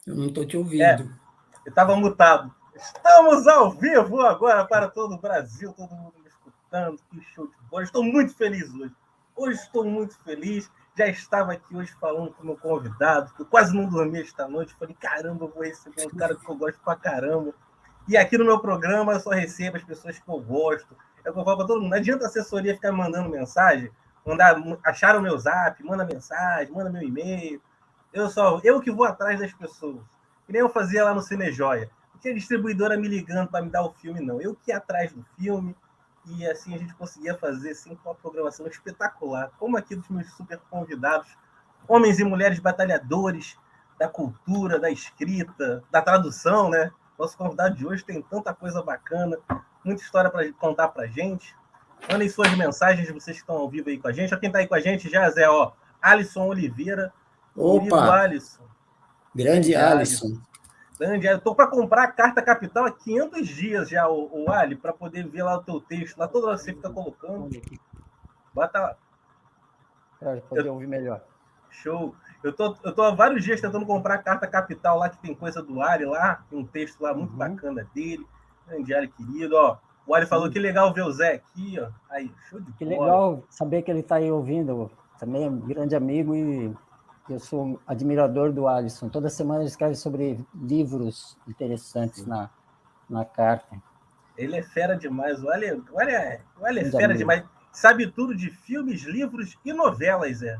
Eu não estou te É, ouvindo. eu estava mutado. Estamos ao vivo agora para todo o Brasil, todo mundo me escutando. Que show de bola. Estou muito feliz hoje. Hoje estou muito feliz. Já estava aqui hoje falando com o meu convidado, que eu quase não dormi esta noite. Falei, caramba, eu vou receber um cara que eu gosto pra caramba. E aqui no meu programa eu só recebo as pessoas que eu gosto. É o que eu falo para todo mundo. Não adianta a assessoria ficar mandando mensagem, achar o meu zap, manda mensagem, manda meu e-mail. Eu que vou atrás das pessoas. Que nem eu fazia lá no Cinejoia. Não tinha distribuidora me ligando para me dar o filme, não. Eu que ia atrás do filme. E assim a gente conseguia fazer assim, uma programação espetacular. Como aqui dos meus super convidados, homens e mulheres batalhadores da cultura, da escrita, da tradução, né? Nosso convidado de hoje tem tanta coisa bacana, muita história para contar para gente. Mandem suas mensagens, vocês que estão ao vivo aí com a gente. Ó, quem está aí com a gente já, Zé, ó, Alisson Oliveira, Opa, querido Alisson, grande grande Alisson. Alisson. Grande, eu tô para comprar a carta capital há 500 dias já, o Ali, para poder ver lá o teu texto, lá toda hora você fica colocando. Bota lá. Para poder ouvir melhor. Show. Eu tô há vários dias tentando comprar a carta capital lá, que tem coisa do Ali lá, tem um texto lá muito bacana dele. Grande Ali, querido, ó. O Ali falou que legal ver o Zé aqui, ó. Aí, show de Que bola. legal saber que ele está aí ouvindo. Também é um grande amigo e eu sou admirador do Alisson. Toda semana ele escreve sobre livros interessantes na carta. Ele é fera demais. O Ali é Grande fera amigo. demais. Sabe tudo de filmes, livros e novelas, Zé.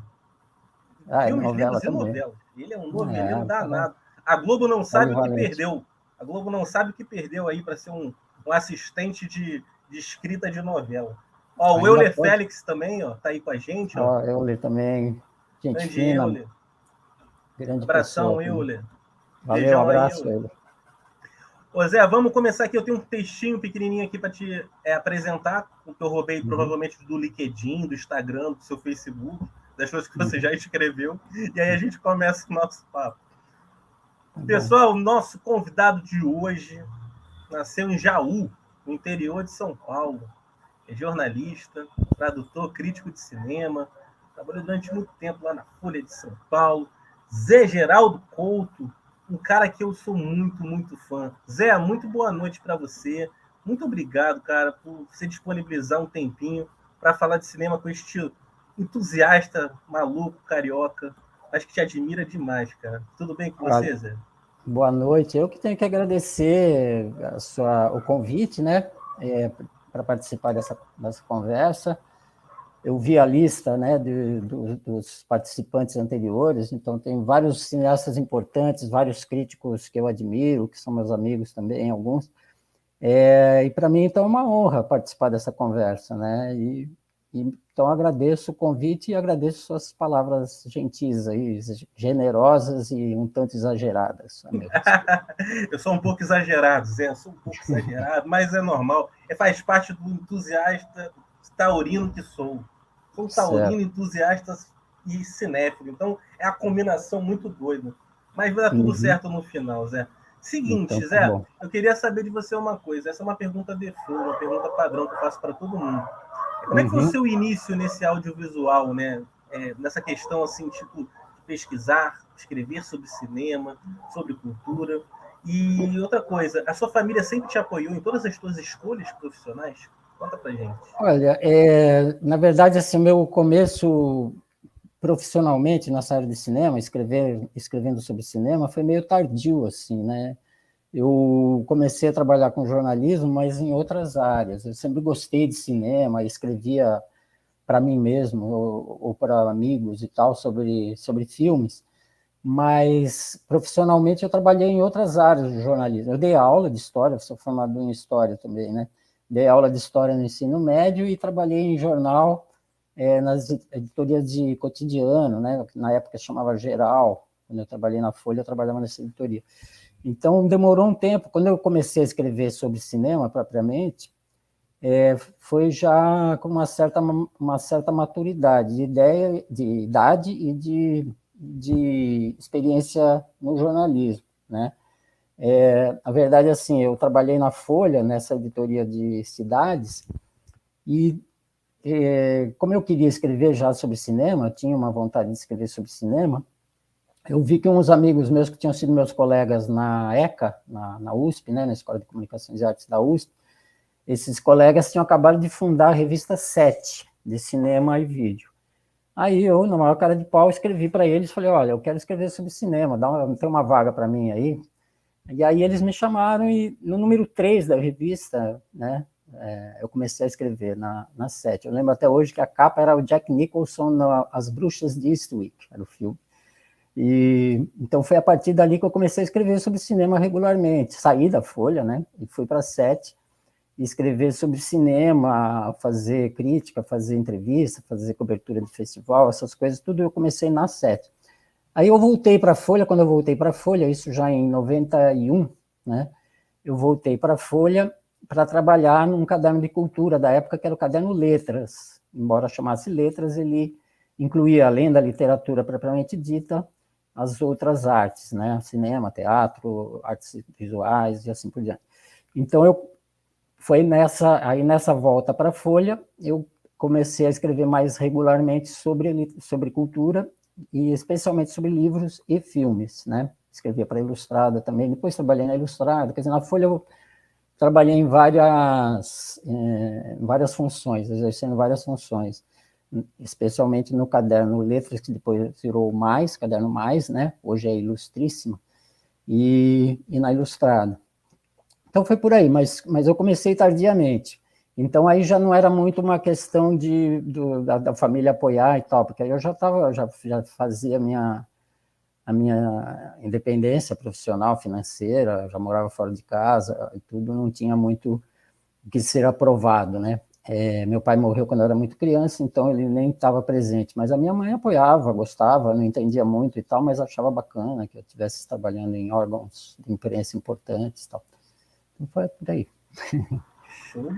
Ah, é Filmes, novela livros e também. novelas. Ele é um É, noveleiro o cara danado. A Globo não é sabe o que polivalente. perdeu. A Globo não sabe o que perdeu aí para ser um assistente de escrita de novela. Ó, o Ainda Euler pode. Félix também, ó, tá aí com a gente, ó. Ó, eu li também. Gente Grande fina, Euler. grande pessoa Abração, também. Euler. Valeu, Beijão aí, abraço, Euler. ele. Ô Zé, vamos começar aqui. Eu tenho um textinho pequenininho aqui para te apresentar, o que eu roubei provavelmente do LinkedIn, do Instagram, do seu Facebook, das coisas que você já escreveu. E aí a gente começa o nosso papo. Tá bom. Pessoal, o nosso convidado de hoje nasceu em Jaú, no interior de São Paulo. É jornalista, tradutor, crítico de cinema, trabalhou durante muito tempo lá na Folha de São Paulo. Zé Geraldo Couto, um cara que eu sou muito, muito fã. Zé, muito boa noite para você. Muito obrigado, cara, por você disponibilizar um tempinho para falar de cinema com este entusiasta, maluco, carioca. Acho que te admira demais, cara. Tudo bem com Ah, você, Zé? boa noite. Eu que tenho que agradecer o convite, né, para participar dessa conversa. Eu vi a lista, né, dos participantes anteriores, então tem vários cineastas importantes, vários críticos que eu admiro, que são meus amigos também, alguns. E para mim, então, é uma honra participar dessa conversa, né? Então, agradeço o convite e agradeço suas palavras gentis aí, generosas e um tanto exageradas a meu respeito. Eu sou um pouco exagerado, Zé, eu sou um pouco exagerado, mas é normal. Faz parte do entusiasta taurino que sou. Sou taurino, Certo. entusiasta e cinéfilo. Então é a combinação muito doida. Mas vai dar tudo Uhum. certo no final, Zé. Então, Seguinte, tá Zé, bom. eu queria saber de você uma coisa. Essa é uma pergunta default, uma pergunta padrão que eu faço para todo mundo. Como é que foi o Uhum. seu início nesse audiovisual, né? Nessa questão assim, tipo, de pesquisar, escrever sobre cinema, sobre cultura. E outra coisa, a sua família sempre te apoiou em todas as suas escolhas profissionais? Conta pra gente. Olha, na verdade, assim, o meu começo profissionalmente nessa área de cinema, escrevendo sobre cinema, foi meio tardio, assim, né? Eu comecei a trabalhar com jornalismo, mas em outras áreas. Eu sempre gostei de cinema, escrevia para mim mesmo ou para amigos e tal sobre filmes, mas profissionalmente eu trabalhei em outras áreas do jornalismo. Eu dei aula de história, sou formado em história também, né? Dei aula de história no ensino médio e trabalhei em jornal, nas editorias de cotidiano, né? Na época chamava Geral. Quando eu trabalhei na Folha, eu trabalhava nessa editoria. Então, demorou um tempo. Quando eu comecei a escrever sobre cinema, propriamente, foi já com uma certa maturidade de ideia, de idade e de experiência no jornalismo, né? A verdade é assim, eu trabalhei na Folha, nessa editoria de cidades, e como eu queria escrever já sobre cinema, eu tinha uma vontade de escrever sobre cinema, eu vi que uns amigos meus que tinham sido meus colegas na ECA, na USP, né, na Escola de Comunicações e Artes da USP, esses colegas tinham acabado de fundar a revista 7, de cinema e vídeo. Aí eu, na maior cara de pau, escrevi para eles, falei, olha, eu quero escrever sobre cinema, tem uma vaga para mim aí? E aí eles me chamaram e no número 3 da revista, né, eu comecei a escrever na 7. Eu lembro até hoje que a capa era o Jack Nicholson As Bruxas de Eastwick, era o filme. E então foi a partir dali que eu comecei a escrever sobre cinema regularmente. Saí da Folha, né, e fui para a 7, escrever sobre cinema, fazer crítica, fazer entrevista, fazer cobertura de festival, essas coisas, tudo eu comecei na 7. Aí eu voltei para a Folha, quando eu voltei para a Folha, isso já em 91, né, eu voltei para a Folha para trabalhar num caderno de cultura da época, que era o caderno Letras. Embora chamasse Letras, ele incluía, além da literatura propriamente dita, as outras artes, né, cinema, teatro, artes visuais e assim por diante. Então, foi nessa volta para a Folha, eu comecei a escrever mais regularmente sobre cultura, e especialmente sobre livros e filmes, né? Escrevia para a Ilustrada também, depois trabalhei na Ilustrada, quer dizer, na Folha eu trabalhei em várias funções, exercendo várias funções, especialmente no caderno Letras, que depois virou Mais, caderno Mais, né? Hoje é Ilustríssima, e na Ilustrada. Então foi por aí, mas eu comecei tardiamente. Então aí já não era muito uma questão da família apoiar e tal, porque aí eu já fazia a minha independência profissional, financeira, já morava fora de casa e tudo, não tinha muito o que ser aprovado, né? Meu pai morreu quando eu era muito criança, então ele nem estava presente, mas a minha mãe apoiava, gostava, não entendia muito e tal, mas achava bacana que eu estivesse trabalhando em órgãos de imprensa importantes e tal. Então foi por aí.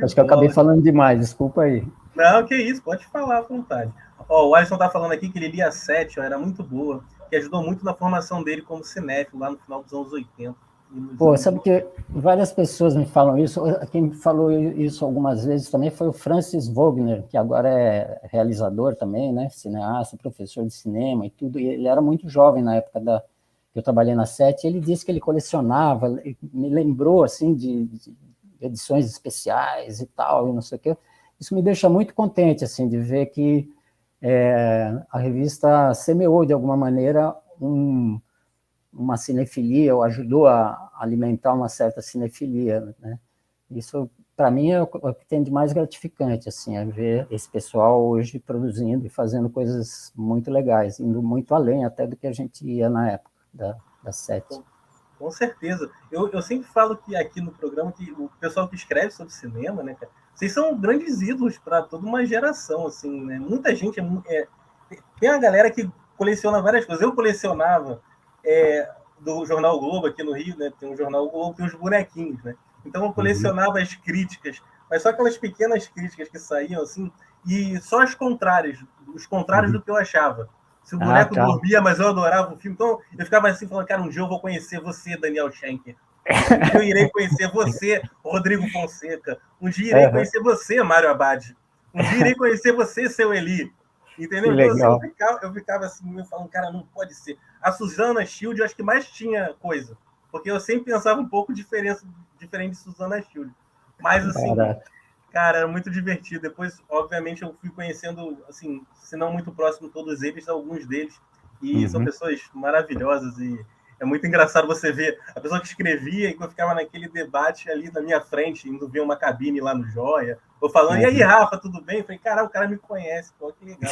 Acho que eu acabei falando demais, desculpa aí. Não, que isso, pode falar à vontade. Ó, o Alisson tá falando aqui que ele lia 7, ó, era muito boa, que ajudou muito na formação dele como cinéfilo lá no final dos anos 80. Pô, sabe que várias pessoas me falam isso, quem me falou isso algumas vezes também foi o Francis Wagner, que agora é realizador também, né, cineasta, professor de cinema e tudo, e ele era muito jovem na época que eu trabalhei na 7, e ele disse que ele colecionava, me lembrou, assim, de edições especiais e tal, e não sei o quê. Isso me deixa muito contente, assim, de ver que a revista semeou, de alguma maneira, uma cinefilia, ou ajudou a alimentar uma certa cinefilia, né? Isso, para mim, é o que tem de mais gratificante, assim, é ver esse pessoal hoje produzindo e fazendo coisas muito legais, indo muito além até do que a gente ia na época da 7. Com certeza. Eu sempre falo que aqui no programa, que o pessoal que escreve sobre cinema, né, cara, vocês são grandes ídolos para toda uma geração, assim, né? Muita gente tem uma galera que coleciona várias coisas. Eu colecionava do Jornal Globo aqui no Rio, né? Tem um Jornal Globo, tem os bonequinhos, né? Então eu colecionava as críticas, mas só aquelas pequenas críticas que saíam assim, e só os contrários do que eu achava. Se o boneco dormia, mas eu adorava o filme. Então, eu ficava assim, falando, cara, um dia eu vou conhecer você, Daniel Schenker. Um dia eu irei conhecer você, Rodrigo Fonseca. Um dia irei conhecer você, Mário Abad. Um dia irei conhecer você, seu Eli. Entendeu? Então, assim, eu ficava assim, falando, cara, não pode ser. A Susana Shield, eu acho que mais tinha coisa. Porque eu sempre pensava um pouco diferente de Susana Shield. Mas, assim, cara, era muito divertido. Depois, obviamente, eu fui conhecendo, assim, se não muito próximo todos eles, alguns deles. E são pessoas maravilhosas. E é muito engraçado você ver a pessoa que escrevia e que eu ficava naquele debate ali na minha frente, indo ver uma cabine lá no Joia, ou falando, e aí, Rafa, tudo bem? Eu falei, cara, o cara me conhece, pô, que legal.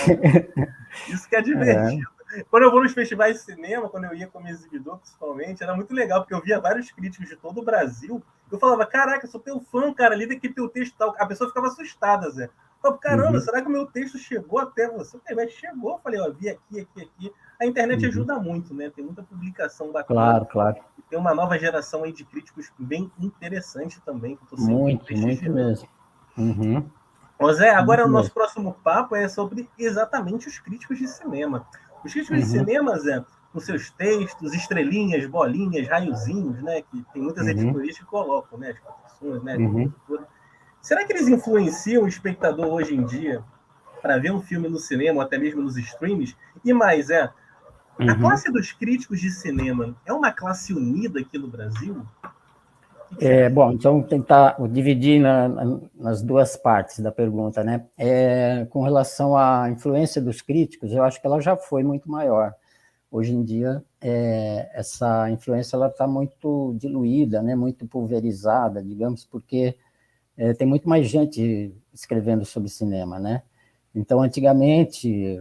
Isso que é divertido. Quando eu vou nos festivais de cinema, quando eu ia como exibidor, principalmente, era muito legal, porque eu via vários críticos de todo o Brasil. Eu falava, caraca, eu sou teu fã, cara, ali daquele teu texto tal. A pessoa ficava assustada, Zé. Eu falava, caramba, será que o meu texto chegou até você? Chegou. Eu falei, ó, vi aqui. A internet ajuda muito, né? Tem muita publicação bacana. Claro. E tem uma nova geração aí de críticos bem interessante também, que eu tô sempre muito mesmo. Zé, agora o nosso próximo papo é sobre exatamente os críticos de cinema. Os críticos de cinema, Zé, com seus textos, estrelinhas, bolinhas, raiozinhos, né? Que tem muitas editorias que colocam, né? As proteções, né? Será que eles influenciam o espectador hoje em dia para ver um filme no cinema, ou até mesmo nos streams? E mais, A classe dos críticos de cinema é uma classe unida aqui no Brasil? Bom, então tentar dividir nas duas partes da pergunta, né? Com relação à influência dos críticos, eu acho que ela já foi muito maior. Hoje em dia, essa influência ela está muito diluída, né? Muito pulverizada, digamos, porque tem muito mais gente escrevendo sobre cinema, né? Então, antigamente,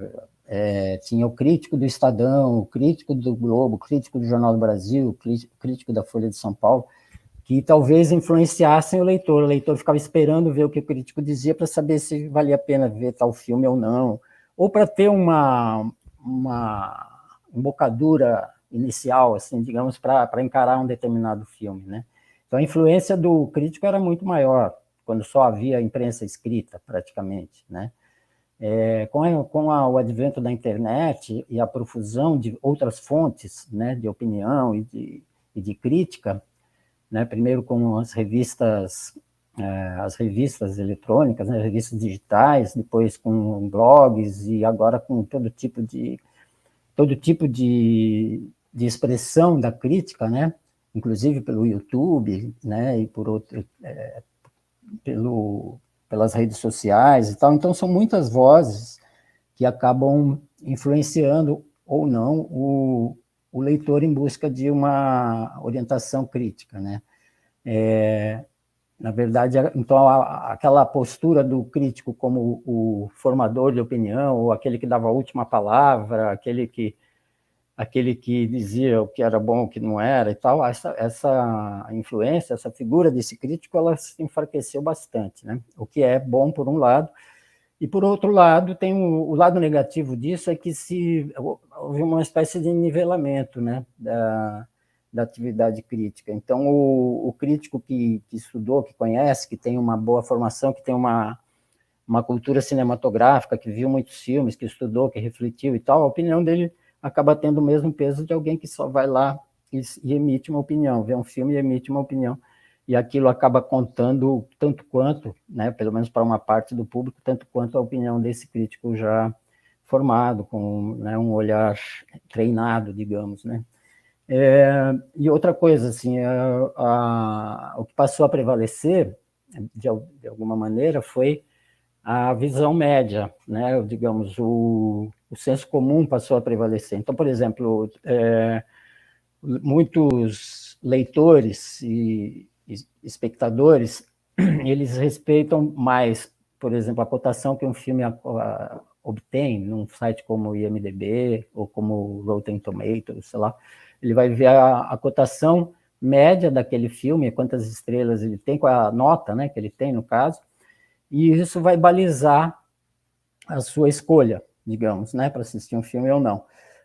tinha o crítico do Estadão, o crítico do Globo, o crítico do Jornal do Brasil, o crítico da Folha de São Paulo, que talvez influenciassem o leitor. O leitor ficava esperando ver o que o crítico dizia para saber se valia a pena ver tal filme ou não, ou para ter uma embocadura inicial, assim, digamos, para encarar um determinado filme, né? Então, a influência do crítico era muito maior, quando só havia imprensa escrita, praticamente, né? Com o advento da internet e a profusão de outras fontes, né, de opinião e de crítica, né, primeiro com as revistas eletrônicas, né, revistas digitais, depois com blogs e agora com todo tipo de expressão da crítica, né, inclusive pelo YouTube, né, e por outro, pelas redes sociais e tal. Então são muitas vozes que acabam influenciando ou não o leitor em busca de uma orientação crítica, né? Na verdade, então, aquela postura do crítico como o formador de opinião, ou aquele que dava a última palavra, aquele que dizia o que era bom, o que não era e tal, essa influência, essa figura desse crítico, ela se enfraqueceu bastante, né? O que é bom por um lado, e por outro lado, tem o lado negativo disso é que houve uma espécie de nivelamento, né, da atividade crítica. Então, o crítico que estudou, que conhece, que tem uma boa formação, que tem uma cultura cinematográfica, que viu muitos filmes, que estudou, que refletiu e tal, a opinião dele acaba tendo o mesmo peso de alguém que só vai lá e emite uma opinião, vê um filme e emite uma opinião. E aquilo acaba contando tanto quanto, né, pelo menos para uma parte do público, tanto quanto a opinião desse crítico já formado, com, né, um olhar treinado, digamos, né. E outra coisa, assim, o que passou a prevalecer, de alguma maneira, foi a visão média, né, digamos, o senso comum passou a prevalecer. Então, por exemplo, muitos leitores e espectadores, eles respeitam mais, por exemplo, a cotação que um filme obtém num site como o IMDb ou como o Rotten Tomatoes, sei lá. Ele vai ver a cotação média daquele filme, quantas estrelas ele tem, qual é a nota, né, que ele tem, no caso, e isso vai balizar a sua escolha, digamos, né, para assistir um filme ou não.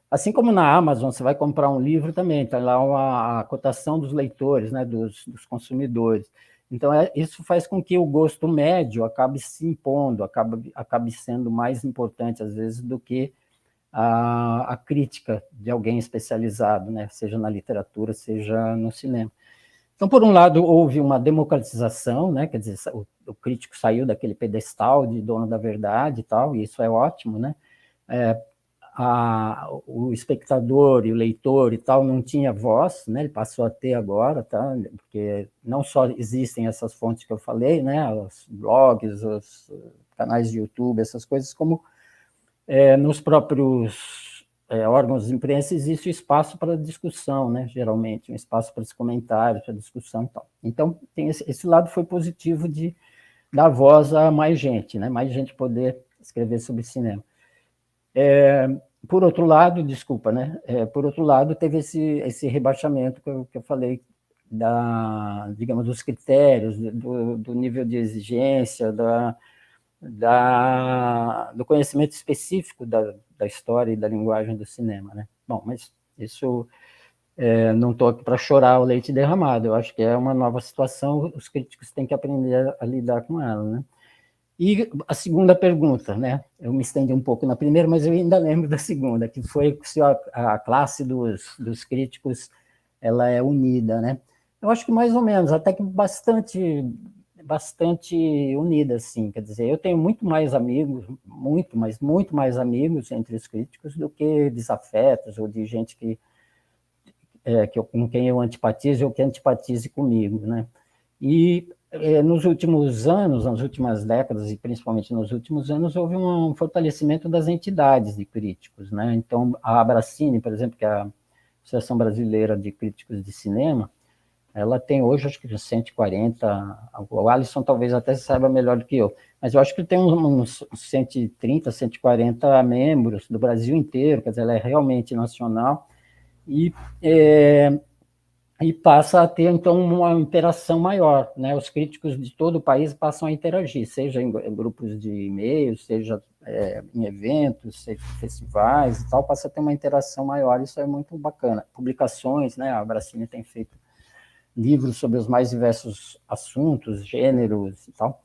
Assim como na Amazon, você vai comprar um livro também, está lá a cotação dos leitores, né, dos consumidores. Então, isso faz com que o gosto médio acabe se impondo, acabe sendo mais importante, às vezes, do que a crítica de alguém especializado, né, seja na literatura, seja no cinema. Então, por um lado, houve uma democratização, né, quer dizer, o crítico saiu daquele pedestal de dono da verdade e tal, e isso é ótimo, né? O espectador e o leitor e tal não tinha voz, né? Ele passou a ter agora, tá? Porque não só existem essas fontes que eu falei, né? Os blogs, os canais de YouTube, essas coisas, como nos próprios órgãos de imprensa existe espaço para discussão, né? Geralmente, um espaço para os comentários, para discussão e tal. Então, tem esse lado foi positivo de dar voz a mais gente, né? Mais gente poder escrever sobre cinema. Por outro lado, desculpa, né? Por outro lado, teve esse rebaixamento que eu falei, digamos, dos critérios, do nível de exigência, do conhecimento específico da história e da linguagem do cinema, né? Bom, mas isso não estou aqui para chorar o leite derramado, eu acho que é uma nova situação, os críticos têm que aprender a lidar com ela, né? E a segunda pergunta, né? Eu me estendi um pouco na primeira, mas eu ainda lembro da segunda, que foi se a classe dos críticos ela é unida, né? Eu acho que mais ou menos, até que bastante bastante unida, assim, quer dizer, eu tenho muito mais amigos, muito mais amigos entre os críticos do que desafetos ou de gente com quem eu antipatize ou que antipatize comigo, né? E nos últimos anos, nas últimas décadas e principalmente nos últimos anos, houve um fortalecimento das entidades de críticos, né? Então, a Abracine, por exemplo, que é a Associação Brasileira de Críticos de Cinema, ela tem hoje, acho que 140, o Alisson talvez até saiba melhor do que eu, mas eu acho que tem uns 130, 140 membros do Brasil inteiro, quer dizer, ela é realmente nacional, e passa a ter, então, uma interação maior, né? Os críticos de todo o país passam a interagir, seja em grupos de e-mails, seja em eventos, seja em festivais e tal, passa a ter uma interação maior, isso é muito bacana. Publicações, né? A Abracine tem feito livros sobre os mais diversos assuntos, gêneros e tal.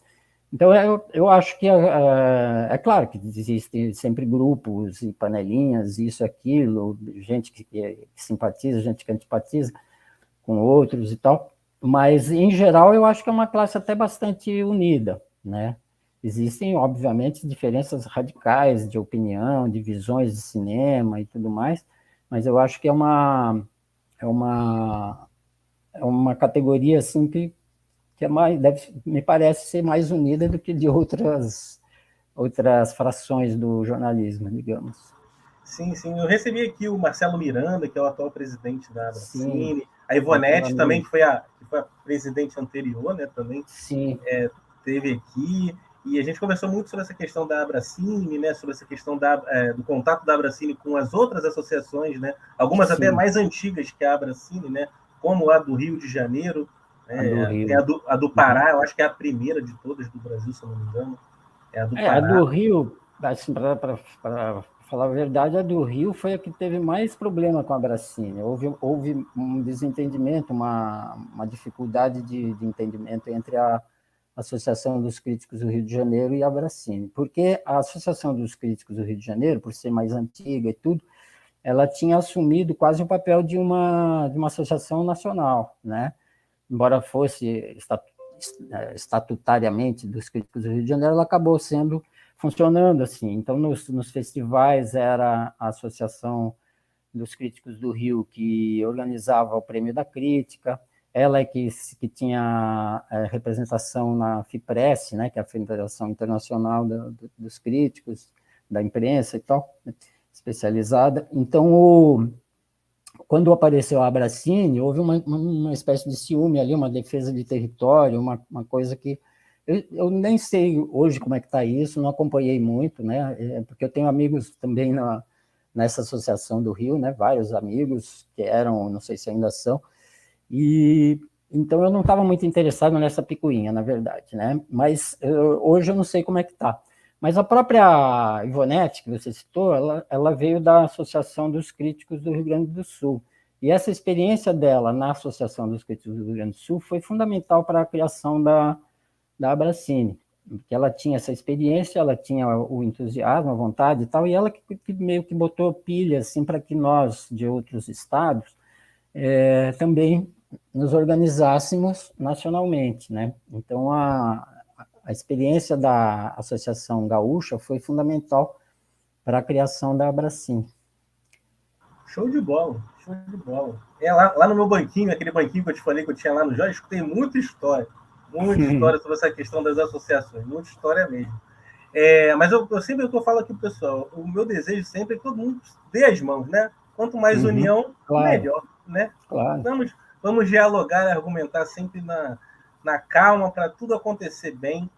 Então, eu acho que é claro que existem sempre grupos e panelinhas, isso, aquilo, gente que simpatiza, gente que antipatiza com outros e tal, mas, em geral, eu acho que é uma classe até bastante unida, né? Existem, obviamente, diferenças radicais de opinião, de visões de cinema e tudo mais, mas eu acho que é uma categoria assim que me parece ser mais unida do que de outras frações do jornalismo, digamos. Sim, sim. Eu recebi aqui o Marcelo Miranda, que é o atual presidente da Sim, Abracine, a Ivonete também, que foi a presidente anterior, né, também sim, teve aqui, e a gente conversou muito sobre essa questão da Abracine, né, sobre essa questão do contato da Abracine com as outras associações, né, algumas até sim, mais antigas que a Abracine, né, como a do Rio de Janeiro, a do né, tem Rio. a do Pará, eu acho que é a primeira de todas do Brasil, se eu não me engano, é a do A Pará. do Rio, assim, para falar a verdade, a do Rio foi a que teve mais problema com a Abracine. Houve um desentendimento, uma dificuldade de entendimento entre a Associação dos Críticos do Rio de Janeiro e a Abracine, porque a Associação dos Críticos do Rio de Janeiro, por ser mais antiga e tudo, ela tinha assumido quase o papel de uma associação nacional, né? Embora fosse estatutariamente dos críticos do Rio de Janeiro, ela acabou funcionando assim. Então, nos festivais era a Associação dos Críticos do Rio que organizava o Prêmio da Crítica, ela é que tinha representação na FIPRESS, né, que é a Federação Internacional dos Críticos, da imprensa e tal, especializada. Então, quando apareceu a Abracine, houve uma espécie de ciúme ali, uma defesa de território, uma coisa que eu nem sei hoje como é que está isso, não acompanhei muito, né? Porque eu tenho amigos também nessa associação do Rio, né? Vários amigos que eram, não sei se ainda são, e então eu não estava muito interessado nessa picuinha, na verdade, né? Mas hoje eu não sei como é que está. Mas a própria Ivonete, que você citou, ela veio da Associação dos Críticos do Rio Grande do Sul. E essa experiência dela na Associação dos Críticos do Rio Grande do Sul foi fundamental para a criação da Abracine, porque ela tinha essa experiência, ela tinha o entusiasmo, a vontade e tal, e ela que meio que botou pilha assim, para que nós, de outros estados, também nos organizássemos nacionalmente, né? Então, a experiência da Associação Gaúcha foi fundamental para a criação da Abracine. Show de bola, show de bola. Lá no meu banquinho, aquele banquinho que eu te falei que eu tinha lá no Jó, eu escutei muita história sobre essa questão das associações, muita história mesmo. Mas eu sempre eu falo aqui pro pessoal, o meu desejo sempre é que todo mundo dê as mãos, né? Quanto mais união, Claro, melhor, né? claro. Vamos dialogar, argumentar sempre na calma para tudo acontecer bem.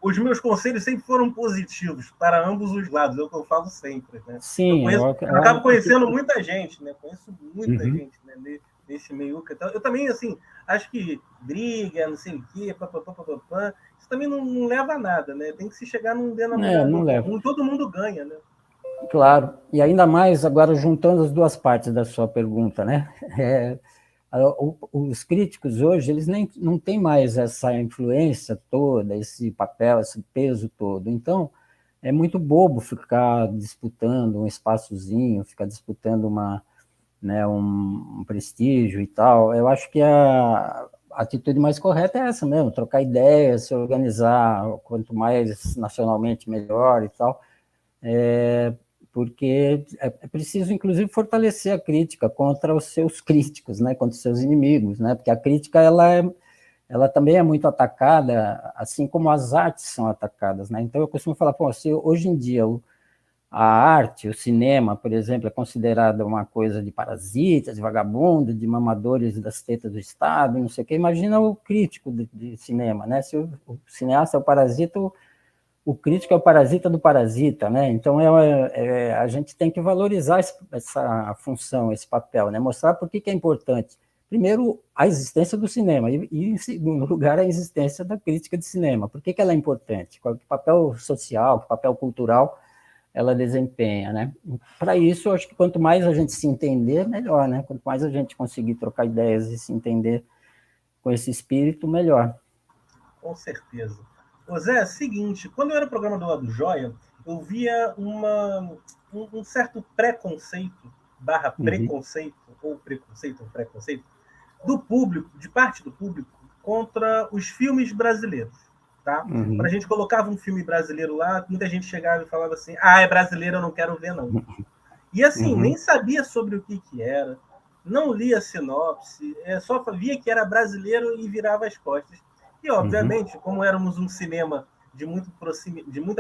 Os meus conselhos sempre foram positivos para ambos os lados, é o que eu falo sempre, né? Sim, Eu acabo conhecendo muita gente, né? Conheço muita uhum. gente, né? Nesse meio. Eu também, assim, acho que briga, não sei o quê, papapá, isso também não leva a nada, né? Tem que se chegar num Não denominador leva. comum, todo mundo ganha, né? Claro, e ainda mais agora juntando as duas partes da sua pergunta, né? Os críticos hoje, eles nem não têm mais essa influência toda, esse papel, esse peso todo. Então, é muito bobo ficar disputando um espaçozinho, ficar disputando né, um prestígio e tal. Eu acho que a atitude mais correta é essa mesmo, trocar ideias, se organizar, quanto mais nacionalmente melhor e tal, porque é preciso, inclusive, fortalecer a crítica contra os seus críticos, né, contra os seus inimigos, né, porque a crítica, ela também é muito atacada, assim como as artes são atacadas, né, então eu costumo falar, pô, se hoje em dia a arte, o cinema, por exemplo, é considerada uma coisa de parasitas, de vagabundo, de mamadores das tetas do Estado, não sei o quê. Imagina o crítico de cinema, né? Se o cineasta é o parasita, o crítico é o parasita do parasita, né? Então, a gente tem que valorizar essa função, esse papel, né? Mostrar por que é importante. Primeiro, a existência do cinema, e em segundo lugar, a existência da crítica de cinema. Por que ela é importante? Qual é o papel social, o papel cultural ela desempenha, né? Para isso, eu acho que quanto mais a gente se entender, melhor, né? Quanto mais a gente conseguir trocar ideias e se entender com esse espírito, melhor. Com certeza. Ô Zé, seguinte, quando eu era programador do Joia, eu via um certo preconceito, barra preconceito, ou preconceito, do público, de parte do público, contra os filmes brasileiros. Tá? Quando a gente colocava um filme brasileiro lá, muita gente chegava e falava assim, é brasileiro, eu não quero ver, não. E assim, nem sabia sobre o que era, não lia sinopse, só via que era brasileiro e virava as costas. E, obviamente, como éramos um cinema de muita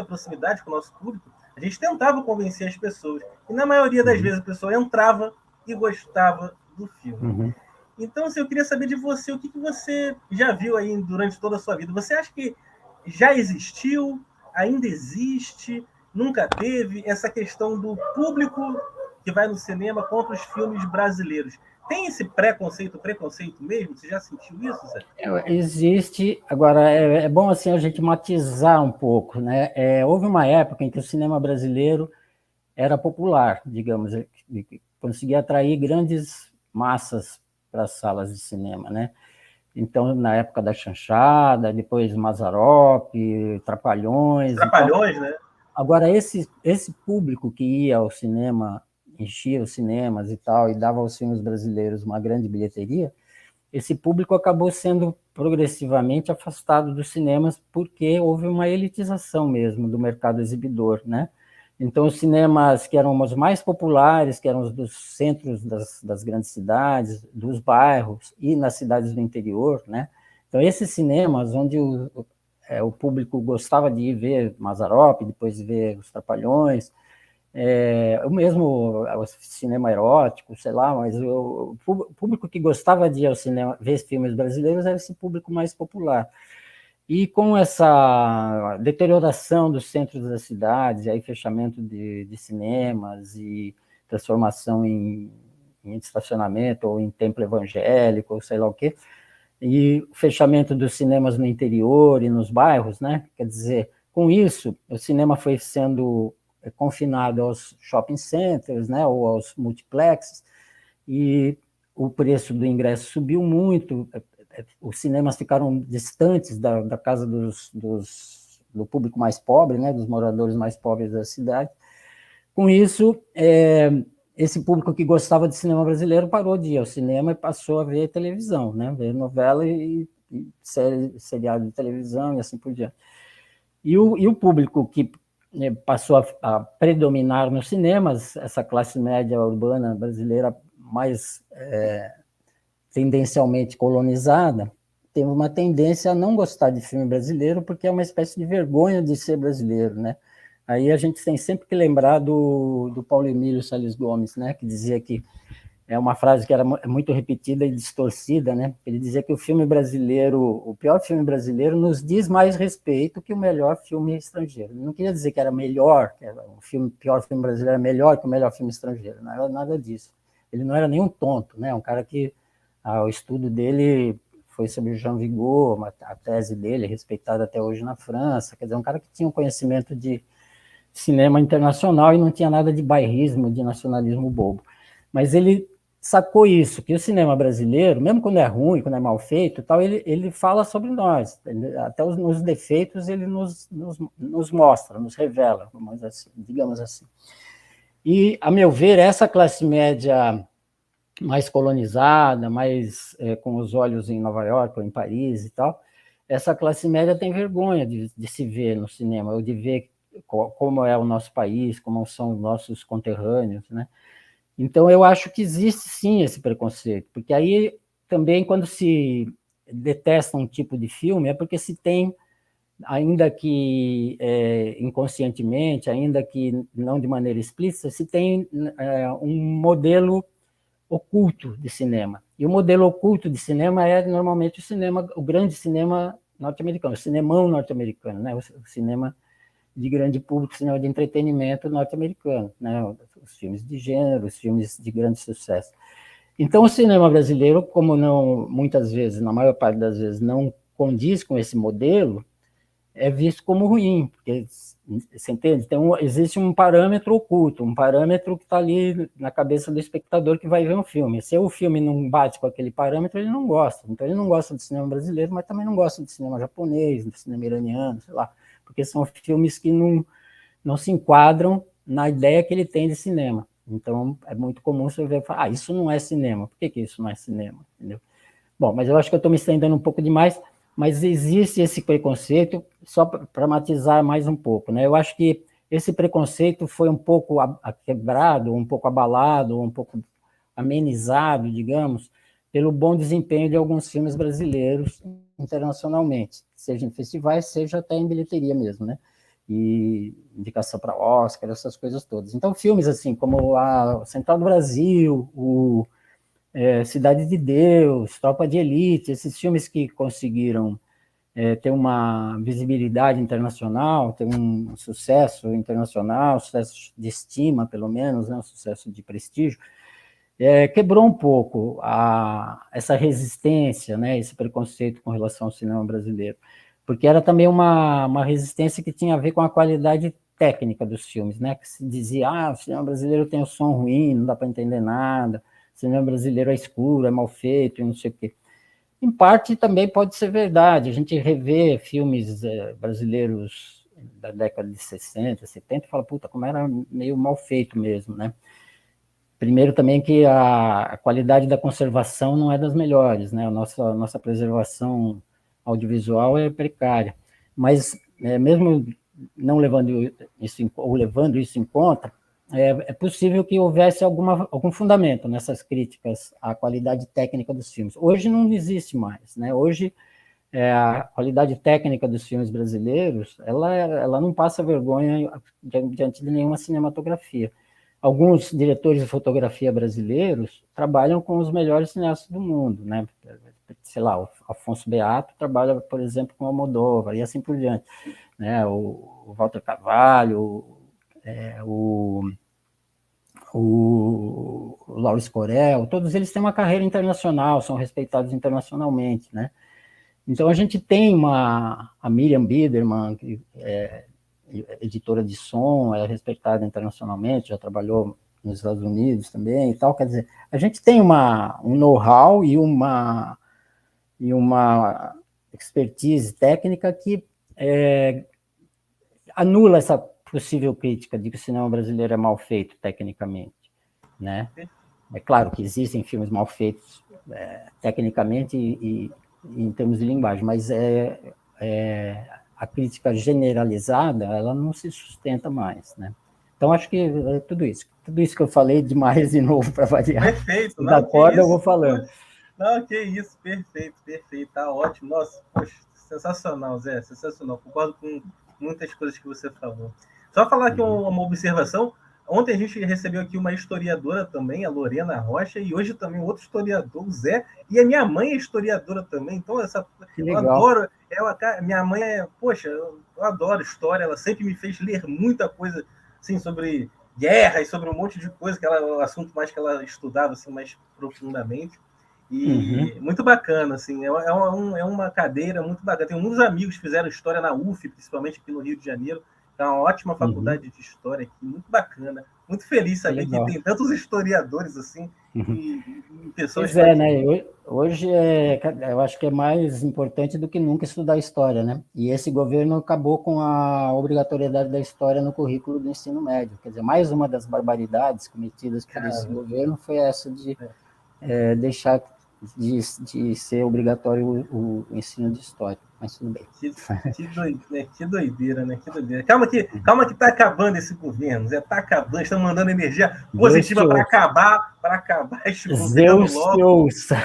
proximidade com o nosso público, a gente tentava convencer as pessoas. E, na maioria das vezes, a pessoa entrava e gostava do filme. Então, assim, eu queria saber de você, o que você já viu aí durante toda a sua vida? Você acha que já existiu, ainda existe, nunca teve essa questão do público que vai no cinema contra os filmes brasileiros? Tem esse preconceito mesmo? Você já sentiu isso, Zé? Existe. Agora, é bom assim a gente matizar um pouco, né? Houve uma época em que o cinema brasileiro era popular, digamos, conseguia atrair grandes massas para as salas de cinema, né? Então, na época da Chanchada, depois Mazzaropi, Trapalhões. Trapalhões, né? Agora, esse público que ia ao cinema, enchia os cinemas e tal, e dava aos filmes brasileiros uma grande bilheteria, esse público acabou sendo progressivamente afastado dos cinemas porque houve uma elitização mesmo do mercado exibidor, né? Então, os cinemas que eram os mais populares, que eram os dos centros das grandes cidades, dos bairros e nas cidades do interior, né? Então, esses cinemas onde o público gostava de ir ver Mazzaropi, depois ver os Trapalhões, o mesmo o cinema erótico, sei lá, mas o público que gostava de ir ao cinema ver filmes brasileiros era esse público mais popular. E com essa deterioração dos centros das cidades, aí fechamento de cinemas e transformação em estacionamento ou em templo evangélico, ou sei lá o quê, e fechamento dos cinemas no interior e nos bairros, né? Quer dizer, com isso, o cinema foi sendo confinado aos shopping centers, né, ou aos multiplexes, e o preço do ingresso subiu muito, os cinemas ficaram distantes da casa do público mais pobre, né, dos moradores mais pobres da cidade. Com isso, esse público que gostava de cinema brasileiro parou de ir ao cinema e passou a ver televisão, né, ver novela e seriado de televisão e assim por diante. E o público que passou a predominar nos cinemas, essa classe média urbana brasileira mais tendencialmente colonizada, teve uma tendência a não gostar de filme brasileiro porque é uma espécie de vergonha de ser brasileiro, né? Aí a gente tem sempre que lembrar do Paulo Emílio Salles Gomes, né? Que dizia que é uma frase que era muito repetida e distorcida, né? Ele dizia que o filme brasileiro, o pior filme brasileiro, nos diz mais respeito que o melhor filme estrangeiro. Ele não queria dizer que era melhor, que o pior filme brasileiro era melhor que o melhor filme estrangeiro. Não era nada disso. Ele não era nenhum tonto, né? Um cara que o estudo dele foi sobre o Jean Vigo, a tese dele é respeitada até hoje na França. Quer dizer, um cara que tinha um conhecimento de cinema internacional e não tinha nada de bairrismo, de nacionalismo bobo. Mas ele sacou isso, que o cinema brasileiro, mesmo quando é ruim, quando é mal feito, tal, ele fala sobre nós, até nos defeitos ele nos mostra, nos revela, assim, digamos assim. E, a meu ver, essa classe média mais colonizada, mais com os olhos em Nova York ou em Paris e tal, essa classe média tem vergonha de se ver no cinema, ou de ver como é o nosso país, como são os nossos conterrâneos, né? Então, eu acho que existe, sim, esse preconceito, porque aí também, quando se detesta um tipo de filme, é porque se tem, ainda que inconscientemente, ainda que não de maneira explícita, se tem um modelo oculto de cinema. E o modelo oculto de cinema é normalmente o cinema, o grande cinema norte-americano, o cinemão norte-americano, né? O cinema de grande público, cinema de entretenimento norte-americano, né? Os filmes de gênero, os filmes de grande sucesso. Então, o cinema brasileiro, como não, muitas vezes, na maior parte das vezes, não condiz com esse modelo, é visto como ruim, porque, você entende? Então, existe um parâmetro oculto, um parâmetro que está ali na cabeça do espectador que vai ver um filme. Se o filme não bate com aquele parâmetro, ele não gosta. Então, ele não gosta do cinema brasileiro, mas também não gosta do cinema japonês, do cinema iraniano, sei lá, porque são filmes que não se enquadram na ideia que ele tem de cinema. Então, é muito comum você ver e falar, isso não é cinema. Por que isso não é cinema? Entendeu? Bom, mas eu acho que eu estou me estendendo um pouco demais, mas existe esse preconceito, só para matizar mais um pouco, né? Eu acho que esse preconceito foi um pouco quebrado, um pouco abalado, um pouco amenizado, digamos, pelo bom desempenho de alguns filmes brasileiros internacionalmente, seja em festivais, seja até em bilheteria mesmo, né? E indicação para Oscar, essas coisas todas. Então, filmes assim como a Central do Brasil, o Cidade de Deus, Tropa de Elite, esses filmes que conseguiram ter uma visibilidade internacional, ter um sucesso internacional, sucesso de estima, pelo menos, né, um sucesso de prestígio, quebrou um pouco essa resistência, né, esse preconceito com relação ao cinema brasileiro, porque era também uma resistência que tinha a ver com a qualidade técnica dos filmes, né, que se dizia, o cinema brasileiro tem um som ruim, não dá para entender nada, o cinema brasileiro é escuro, é mal feito, e não sei o quê. Em parte também pode ser verdade, a gente revê filmes brasileiros da década de 60, 70 e fala, puta, como era meio mal feito mesmo, né? Primeiro também que a qualidade da conservação não é das melhores, né? A nossa preservação audiovisual é precária. Mas mesmo não levando isso, ou levando isso em conta, é possível que houvesse algum fundamento nessas críticas à qualidade técnica dos filmes. Hoje não existe mais, né? Hoje a qualidade técnica dos filmes brasileiros, ela não passa vergonha diante de nenhuma cinematografia. Alguns diretores de fotografia brasileiros trabalham com os melhores cineastas do mundo, né? Sei lá, o Afonso Beato trabalha, por exemplo, com o Almodóvar e assim por diante, né? O Walter Carvalho, o Lauro Corel, todos eles têm uma carreira internacional, são respeitados internacionalmente, né? Então a gente tem a Miriam Biderman, que é editora de som, é respeitada internacionalmente, já trabalhou nos Estados Unidos também e tal, quer dizer, a gente tem um know-how e uma expertise técnica que anula essa possível crítica de que o cinema brasileiro é mal feito tecnicamente, né? É claro que existem filmes mal feitos tecnicamente e em termos de linguagem, mas a crítica generalizada, ela não se sustenta mais, né? Então, acho que é tudo isso. Tudo isso que eu falei demais de novo para variar. Perfeito, Da não, que corda eu isso. vou falando. Não, que isso, perfeito, perfeito, tá ótimo. Nossa, poxa, sensacional, Zé, sensacional. Concordo com muitas coisas que você falou. Só falar aqui uma observação. Ontem a gente recebeu aqui uma historiadora também, a Lorena Rocha, e hoje também outro historiador, o Zé, e a minha mãe é historiadora também, então eu adoro, minha mãe poxa, eu adoro história, ela sempre me fez ler muita coisa, assim, sobre guerra e sobre um monte de coisa, o assunto mais que ela estudava, assim, mais profundamente, e muito bacana, assim, é uma cadeira muito bacana. Tem muitos amigos que fizeram história na UF, principalmente aqui no Rio de Janeiro. É uma ótima faculdade de história aqui, muito bacana. Muito feliz saber que tem tantos historiadores assim e pessoas. Pois é, né? Hoje eu acho que é mais importante do que nunca estudar história, né? E esse governo acabou com a obrigatoriedade da história no currículo do ensino médio. Quer dizer, mais uma das barbaridades cometidas por esse governo foi essa de deixar de ser obrigatório o ensino de história, mas tudo bem. Que doideira, né? Que doideira. Calma que tá acabando esse governo, Zé, tá acabando, estão mandando energia positiva para acabar este governo Zeus te logo, ouça.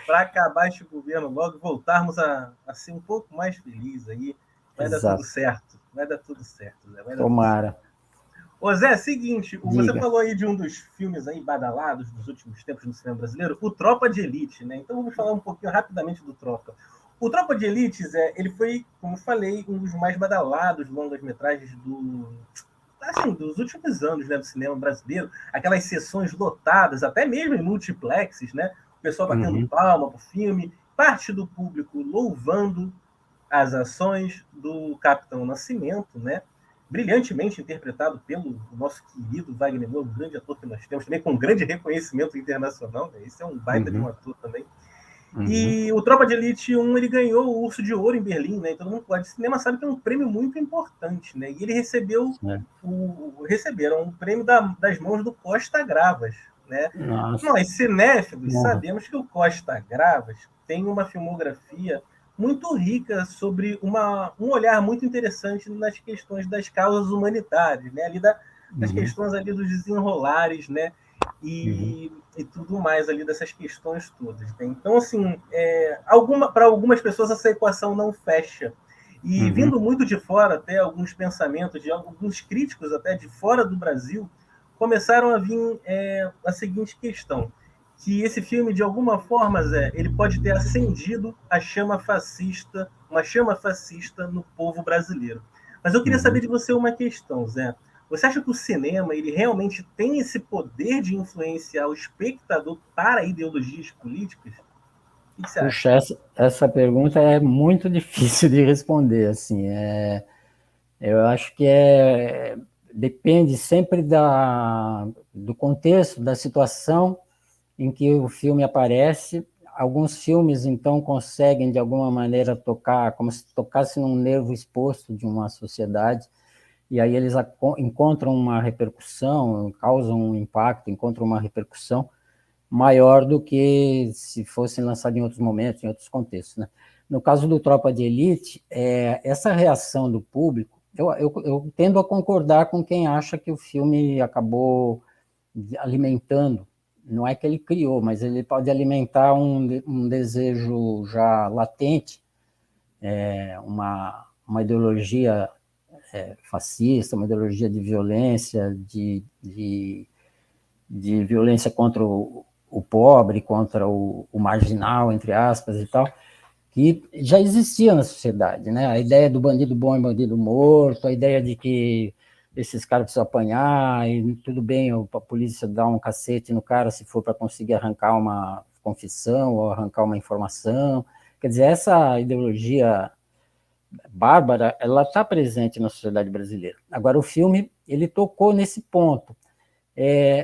para acabar este governo logo e voltarmos a ser um pouco mais felizes aí. Vai dar tudo Exato. certo. Vai dar tudo certo, Zé. Vai dar tudo certo. Tomara. Ô Zé, seguinte, você Diga. falou aí de um dos filmes aí badalados dos últimos tempos no cinema brasileiro, o Tropa de Elite, né? Então vamos falar um pouquinho rapidamente do Tropa. O Tropa de Elite, Zé, ele foi, como eu falei, um dos mais badalados longas-metragens dos últimos anos, né, do cinema brasileiro. Aquelas sessões lotadas, até mesmo em multiplexes, né? O pessoal batendo palma pro filme, parte do público louvando as ações do Capitão Nascimento, né? Brilhantemente interpretado pelo nosso querido Wagner Moura, um grande ator que nós temos, também com um grande reconhecimento internacional, né? Esse é um baita de um ator também. E o Tropa de Elite 1, ele ganhou o Urso de Ouro em Berlim, né? E todo mundo que gosta de cinema sabe que é um prêmio muito importante, né? E ele receberam um prêmio das mãos do Costa Gravas, né? Nossa. Nós, cinéfilos, sabemos que o Costa Gravas tem uma filmografia muito rica sobre um olhar muito interessante nas questões das causas humanitárias, né? Das questões ali dos desenrolares, né? E tudo mais ali dessas questões todas. Né? Então, assim, para algumas pessoas essa equação não fecha. E vindo muito de fora, até alguns pensamentos de alguns críticos até de fora do Brasil, começaram a vir a seguinte questão, que esse filme, de alguma forma, Zé, ele pode ter acendido uma chama fascista no povo brasileiro. Mas eu queria saber de você uma questão, Zé. Você acha que o cinema ele realmente tem esse poder de influenciar o espectador para ideologias políticas? O que você acha? Puxa, essa pergunta é muito difícil de responder. Assim, eu acho que depende sempre do contexto, da situação em que o filme aparece. Alguns filmes, então, conseguem, de alguma maneira, tocar, como se tocasse num nervo exposto de uma sociedade, e aí eles encontram uma repercussão, causam um impacto, encontram uma repercussão maior do que se fossem lançados em outros momentos, em outros contextos. Né? No caso do Tropa de Elite, essa reação do público, eu tendo a concordar com quem acha que o filme acabou alimentando, não é que ele criou, mas ele pode alimentar um desejo já latente, uma ideologia fascista, uma ideologia de violência, de violência contra o pobre, contra o marginal, entre aspas, e tal, que já existia na sociedade, né? A ideia do bandido bom e bandido morto, a ideia de que esses caras precisam apanhar e tudo bem, a polícia dá um cacete no cara se for para conseguir arrancar uma confissão ou arrancar uma informação. Quer dizer, essa ideologia bárbara, ela está presente na sociedade brasileira. Agora, o filme, ele tocou nesse ponto.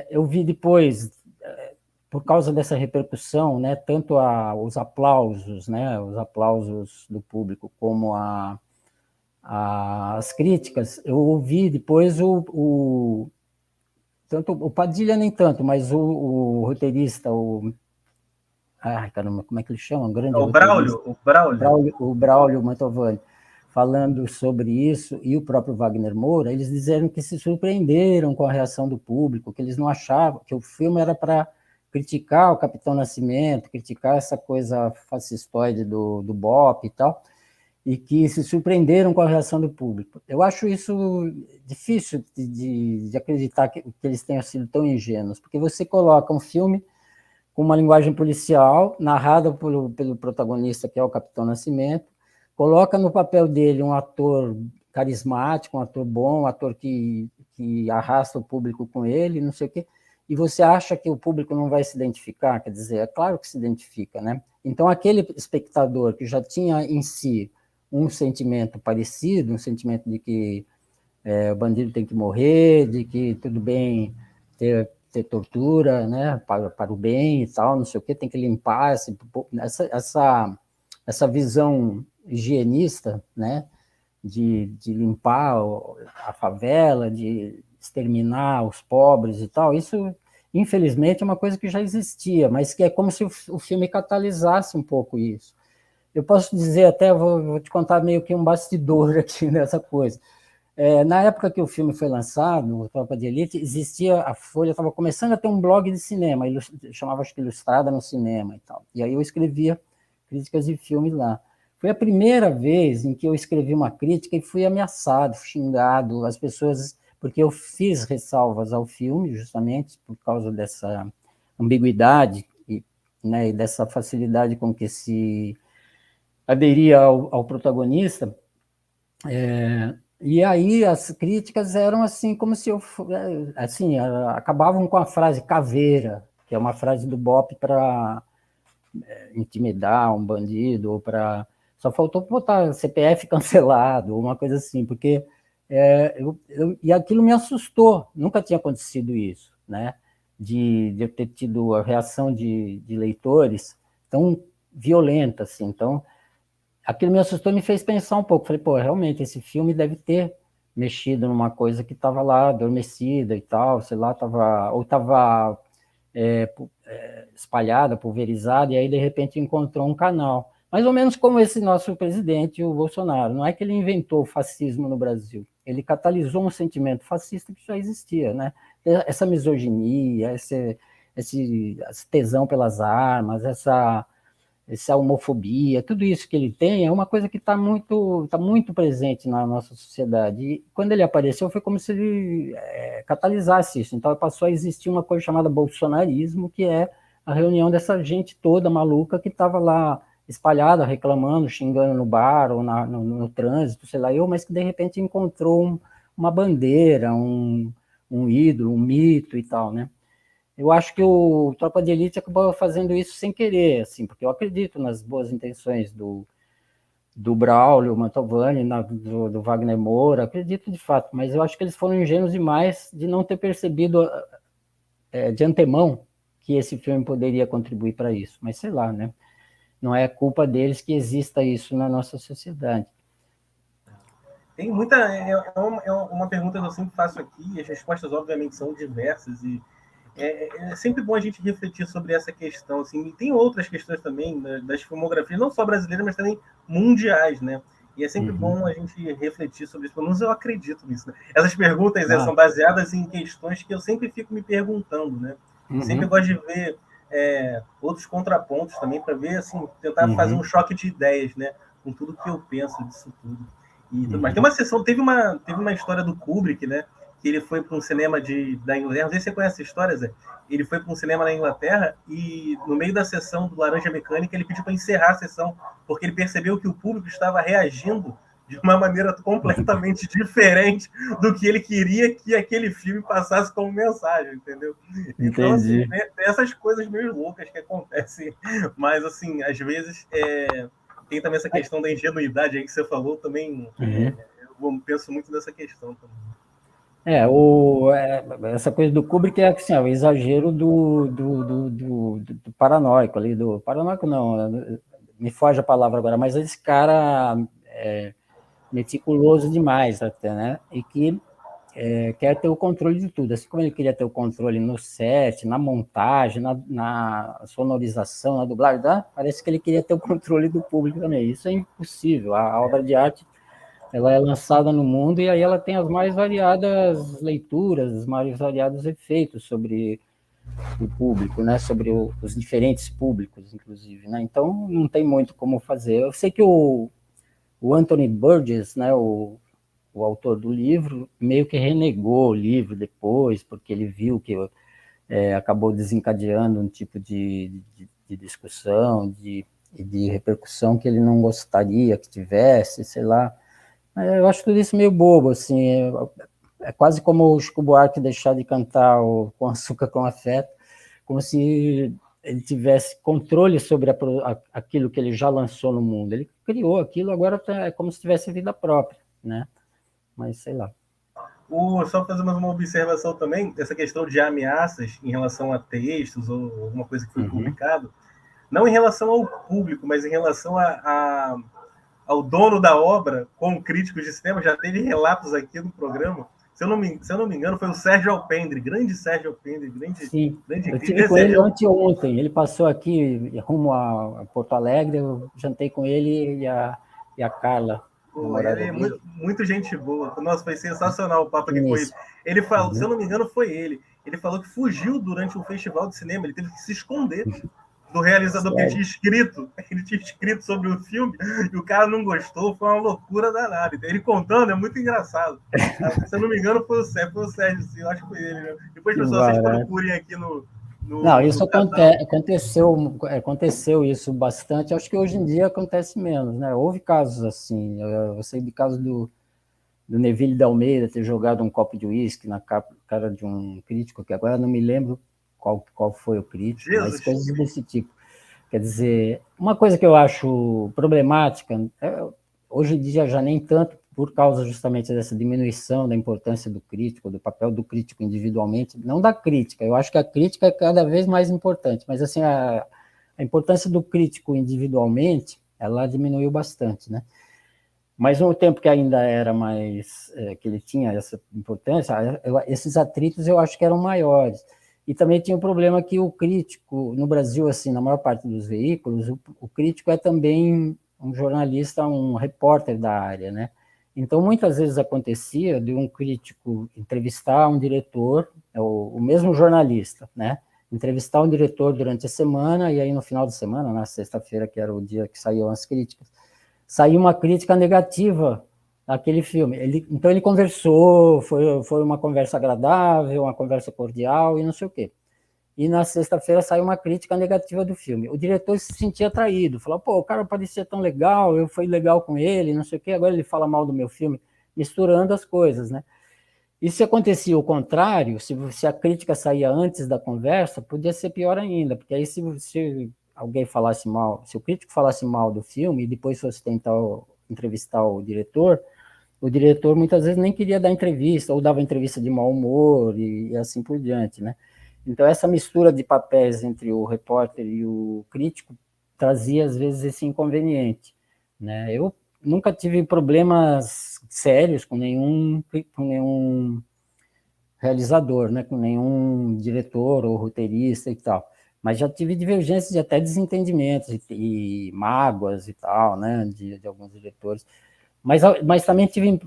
Eu vi depois, por causa dessa repercussão, né, tanto os aplausos, né, os aplausos do público, como as críticas, eu ouvi depois tanto o Padilha nem tanto, mas o roteirista, ai, caramba, como é que ele chama? Um grande O roteirista. Braulio? O Braulio? O Braulio Mantovani, falando sobre isso, e o próprio Wagner Moura, eles disseram que se surpreenderam com a reação do público, que eles não achavam que o filme era para criticar o Capitão Nascimento, criticar essa coisa fascistoide do BOP e tal, e que se surpreenderam com a reação do público. Eu acho isso difícil de acreditar que eles tenham sido tão ingênuos, porque você coloca um filme com uma linguagem policial, narrada pelo protagonista, que é o Capitão Nascimento, coloca no papel dele um ator carismático, um ator bom, um ator que arrasta o público com ele, não sei o quê, e você acha que o público não vai se identificar? Quer dizer, é claro que se identifica, né? Então, aquele espectador que já tinha em si um sentimento parecido, um sentimento de que o bandido tem que morrer, de que tudo bem ter tortura, né, para o bem e tal, não sei o que, tem que limpar essa visão higienista, né, de limpar a favela, de exterminar os pobres e tal, isso infelizmente, é uma coisa que já existia, mas que é como se o filme catalisasse um pouco isso. Eu posso dizer até, vou te contar meio que um bastidor aqui nessa coisa. Na época que o filme foi lançado, o Tropa de Elite, existia a Folha, estava começando a ter um blog de cinema, chamava acho que Ilustrada no Cinema e tal. E aí eu escrevia críticas de filmes lá. Foi a primeira vez em que eu escrevi uma crítica e fui ameaçado, xingado, as pessoas, porque eu fiz ressalvas ao filme, justamente por causa dessa ambiguidade e, né, e dessa facilidade com que se aderia ao protagonista. E aí as críticas eram assim, como se eu, assim, acabavam com a frase caveira, que é uma frase do BOPE para intimidar um bandido, ou para... Só faltou botar CPF cancelado, uma coisa assim, porque e aquilo me assustou, nunca tinha acontecido isso, né? De eu ter tido a reação de leitores tão violenta, assim, então aquilo me assustou e me fez pensar um pouco. Falei, pô, realmente, esse filme deve ter mexido numa coisa que estava lá adormecida e tal, sei lá, ou estava espalhada, pulverizada, e aí de repente encontrou um canal. Mais ou menos como esse nosso presidente, o Bolsonaro. Não é que ele inventou o fascismo no Brasil, ele catalisou um sentimento fascista que já existia, né? Essa misoginia, esse tesão pelas armas, essa homofobia, tudo isso que ele tem é uma coisa que tá muito presente na nossa sociedade. E quando ele apareceu, foi como se ele catalisasse isso. Então passou a existir uma coisa chamada bolsonarismo, que é a reunião dessa gente toda maluca que estava lá espalhada, reclamando, xingando no bar ou no trânsito, sei lá eu, mas que de repente encontrou uma bandeira, um ídolo, um mito e tal, né? Eu acho que o Tropa de Elite acabou fazendo isso sem querer, assim, porque eu acredito nas boas intenções do Braulio Mantovani, do Wagner Moura, acredito de fato, mas eu acho que eles foram ingênuos demais de não ter percebido de antemão que esse filme poderia contribuir para isso. Mas sei lá, né? Não é culpa deles que exista isso na nossa sociedade. Tem muita. Uma pergunta que eu sempre faço aqui, e as respostas, obviamente, são diversas, e é sempre bom a gente refletir sobre essa questão. Assim, e tem outras questões também das filmografias, não só brasileiras, mas também mundiais, né? E é sempre bom a gente refletir sobre isso. Pelo menos eu acredito nisso. Né? Essas perguntas são baseadas em questões que eu sempre fico me perguntando, né? E sempre gosto de ver outros contrapontos também, para ver, assim, tentar fazer um choque de ideias, né? Com tudo que eu penso disso tudo. E tudo mais. Tem uma sessão, teve uma história do Kubrick, né? Que ele foi para um cinema da Inglaterra. Não sei se você conhece essa história, Zé. Ele foi para um cinema na Inglaterra e, no meio da sessão do Laranja Mecânica, ele pediu para encerrar a sessão, porque ele percebeu que o público estava reagindo de uma maneira completamente diferente do que ele queria que aquele filme passasse como mensagem, entendeu? Então, assim, tem essas coisas meio loucas que acontecem, mas, assim, às vezes tem também essa questão da ingenuidade aí que você falou também. Eu penso muito nessa questão também. Essa coisa do Kubrick é assim, o exagero do paranoico ali, do paranoico não, me foge a palavra agora, mas esse cara meticuloso demais até, né? E que quer ter o controle de tudo, assim como ele queria ter o controle no set, na montagem, na sonorização, na dublagem, parece que ele queria ter o controle do público também. Isso é impossível. A obra de arte ela é lançada no mundo e aí ela tem as mais variadas leituras, os mais variados efeitos sobre o público, né? Sobre os diferentes públicos, inclusive, né? Então não tem muito como fazer. Eu sei que o Anthony Burgess, né? O autor do livro, meio que renegou o livro depois, porque ele viu que acabou desencadeando um tipo de discussão, de repercussão que ele não gostaria que tivesse, sei lá. Eu acho tudo isso meio bobo, assim, é quase como o Chico Buarque deixar de cantar Com Açúcar com Afeto, como se ele tivesse controle sobre aquilo que ele já lançou no mundo. Ele criou aquilo, agora é como se tivesse vida própria, né? Mas sei lá. Só fazer mais uma observação também, essa questão de ameaças em relação a textos ou alguma coisa que foi publicado, não em relação ao público, mas em relação ao dono da obra, com críticos de cinema, já teve relatos aqui no programa Se eu não me engano, foi o Sérgio Alpendre, grande Sérgio Alpendre, Sim, grande eu tive crítico. com ele ontem. Ele passou aqui rumo a Porto Alegre, eu jantei com ele e a Carla, Pô, namorada ele é dele. muito gente boa. Nossa, foi sensacional o papo aqui com ele. Isso. Ele falou, se eu não me engano, foi ele. Ele falou que fugiu durante um festival de cinema, ele teve que se esconder do realizador que ele tinha escrito. Ele tinha escrito sobre o filme e o cara não gostou, foi uma loucura danada. Ele contando é muito engraçado. Se eu não me engano, foi o Sérgio, sim, eu acho que foi ele. Né? Depois, pessoal, vocês procurem aqui Não, isso no catálogo. aconteceu isso bastante. Acho que hoje em dia acontece menos, né? Houve casos assim. Eu sei de caso do Neville de Almeida ter jogado um copo de uísque na cara de um crítico, que agora não me lembro qual foi o crítico, mas Jesus coisas Cristo. desse tipo. Quer dizer, uma coisa que eu acho problemática, hoje em dia já nem tanto, por causa justamente dessa diminuição da importância do crítico, do papel do crítico individualmente, não da crítica, eu acho que a crítica é cada vez mais importante, mas assim, a importância do crítico individualmente, ela diminuiu bastante, né? Mas no tempo que ainda era mais, que ele tinha essa importância, esses atritos eu acho que eram maiores. E também tinha o problema que o crítico, no Brasil, assim, na maior parte dos veículos, o crítico é também um jornalista, um repórter da área, né? Então, muitas vezes acontecia de um crítico entrevistar um diretor, o mesmo jornalista, né? Entrevistar um diretor durante a semana, e aí no final de semana, na sexta-feira, que era o dia que saíam as críticas, saiu uma crítica negativa àquele filme. Então ele conversou, foi uma conversa agradável, uma conversa cordial e não sei o quê. E na sexta-feira saiu uma crítica negativa do filme. O diretor se sentia traído, falou, pô, o cara parecia tão legal, eu fui legal com ele, não sei o quê, agora ele fala mal do meu filme, misturando as coisas, né? E se acontecia o contrário, se a crítica saía antes da conversa, podia ser pior ainda, porque aí se alguém falasse mal, se o crítico falasse mal do filme e depois fosse tentar entrevistar o diretor muitas vezes nem queria dar entrevista, ou dava entrevista de mau humor e assim por diante, né? Então essa mistura de papéis entre o repórter e o crítico trazia às vezes esse inconveniente, né? Eu nunca tive problemas sérios com nenhum realizador, né? Com nenhum diretor ou roteirista e tal. Mas já tive divergências e até desentendimentos e mágoas e tal, né? De alguns diretores. Mas também tive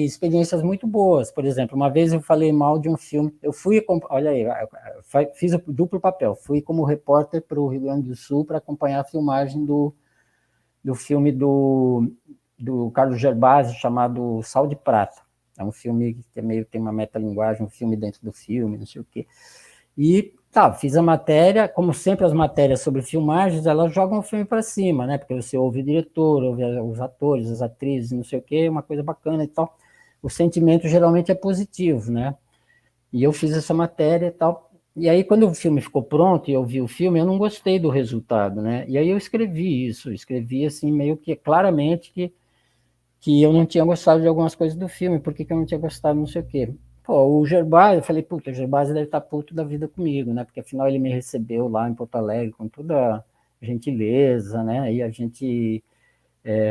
experiências muito boas. Por exemplo, uma vez eu falei mal de um filme. Olha aí, fiz o duplo papel. Fui como repórter para o Rio Grande do Sul para acompanhar a filmagem do filme do Carlos Gervásio chamado Sal de Prata. É um filme que tem uma metalinguagem, um filme dentro do filme, não sei o quê. E fiz a matéria, como sempre as matérias sobre filmagens, elas jogam o filme para cima, né? Porque você ouve o diretor, ouve os atores, as atrizes, não sei o quê, uma coisa bacana e tal. O sentimento geralmente é positivo, né? E eu fiz essa matéria e tal. E aí, quando o filme ficou pronto e eu vi o filme, eu não gostei do resultado, né? E aí eu escrevi assim, meio que claramente que eu não tinha gostado de algumas coisas do filme, por que eu não tinha gostado, não sei o quê. Pô, o Gervásio, eu falei, puta, o Gervásio deve estar puto da vida comigo, né? Porque afinal ele me recebeu lá em Porto Alegre com toda gentileza, né? E a gente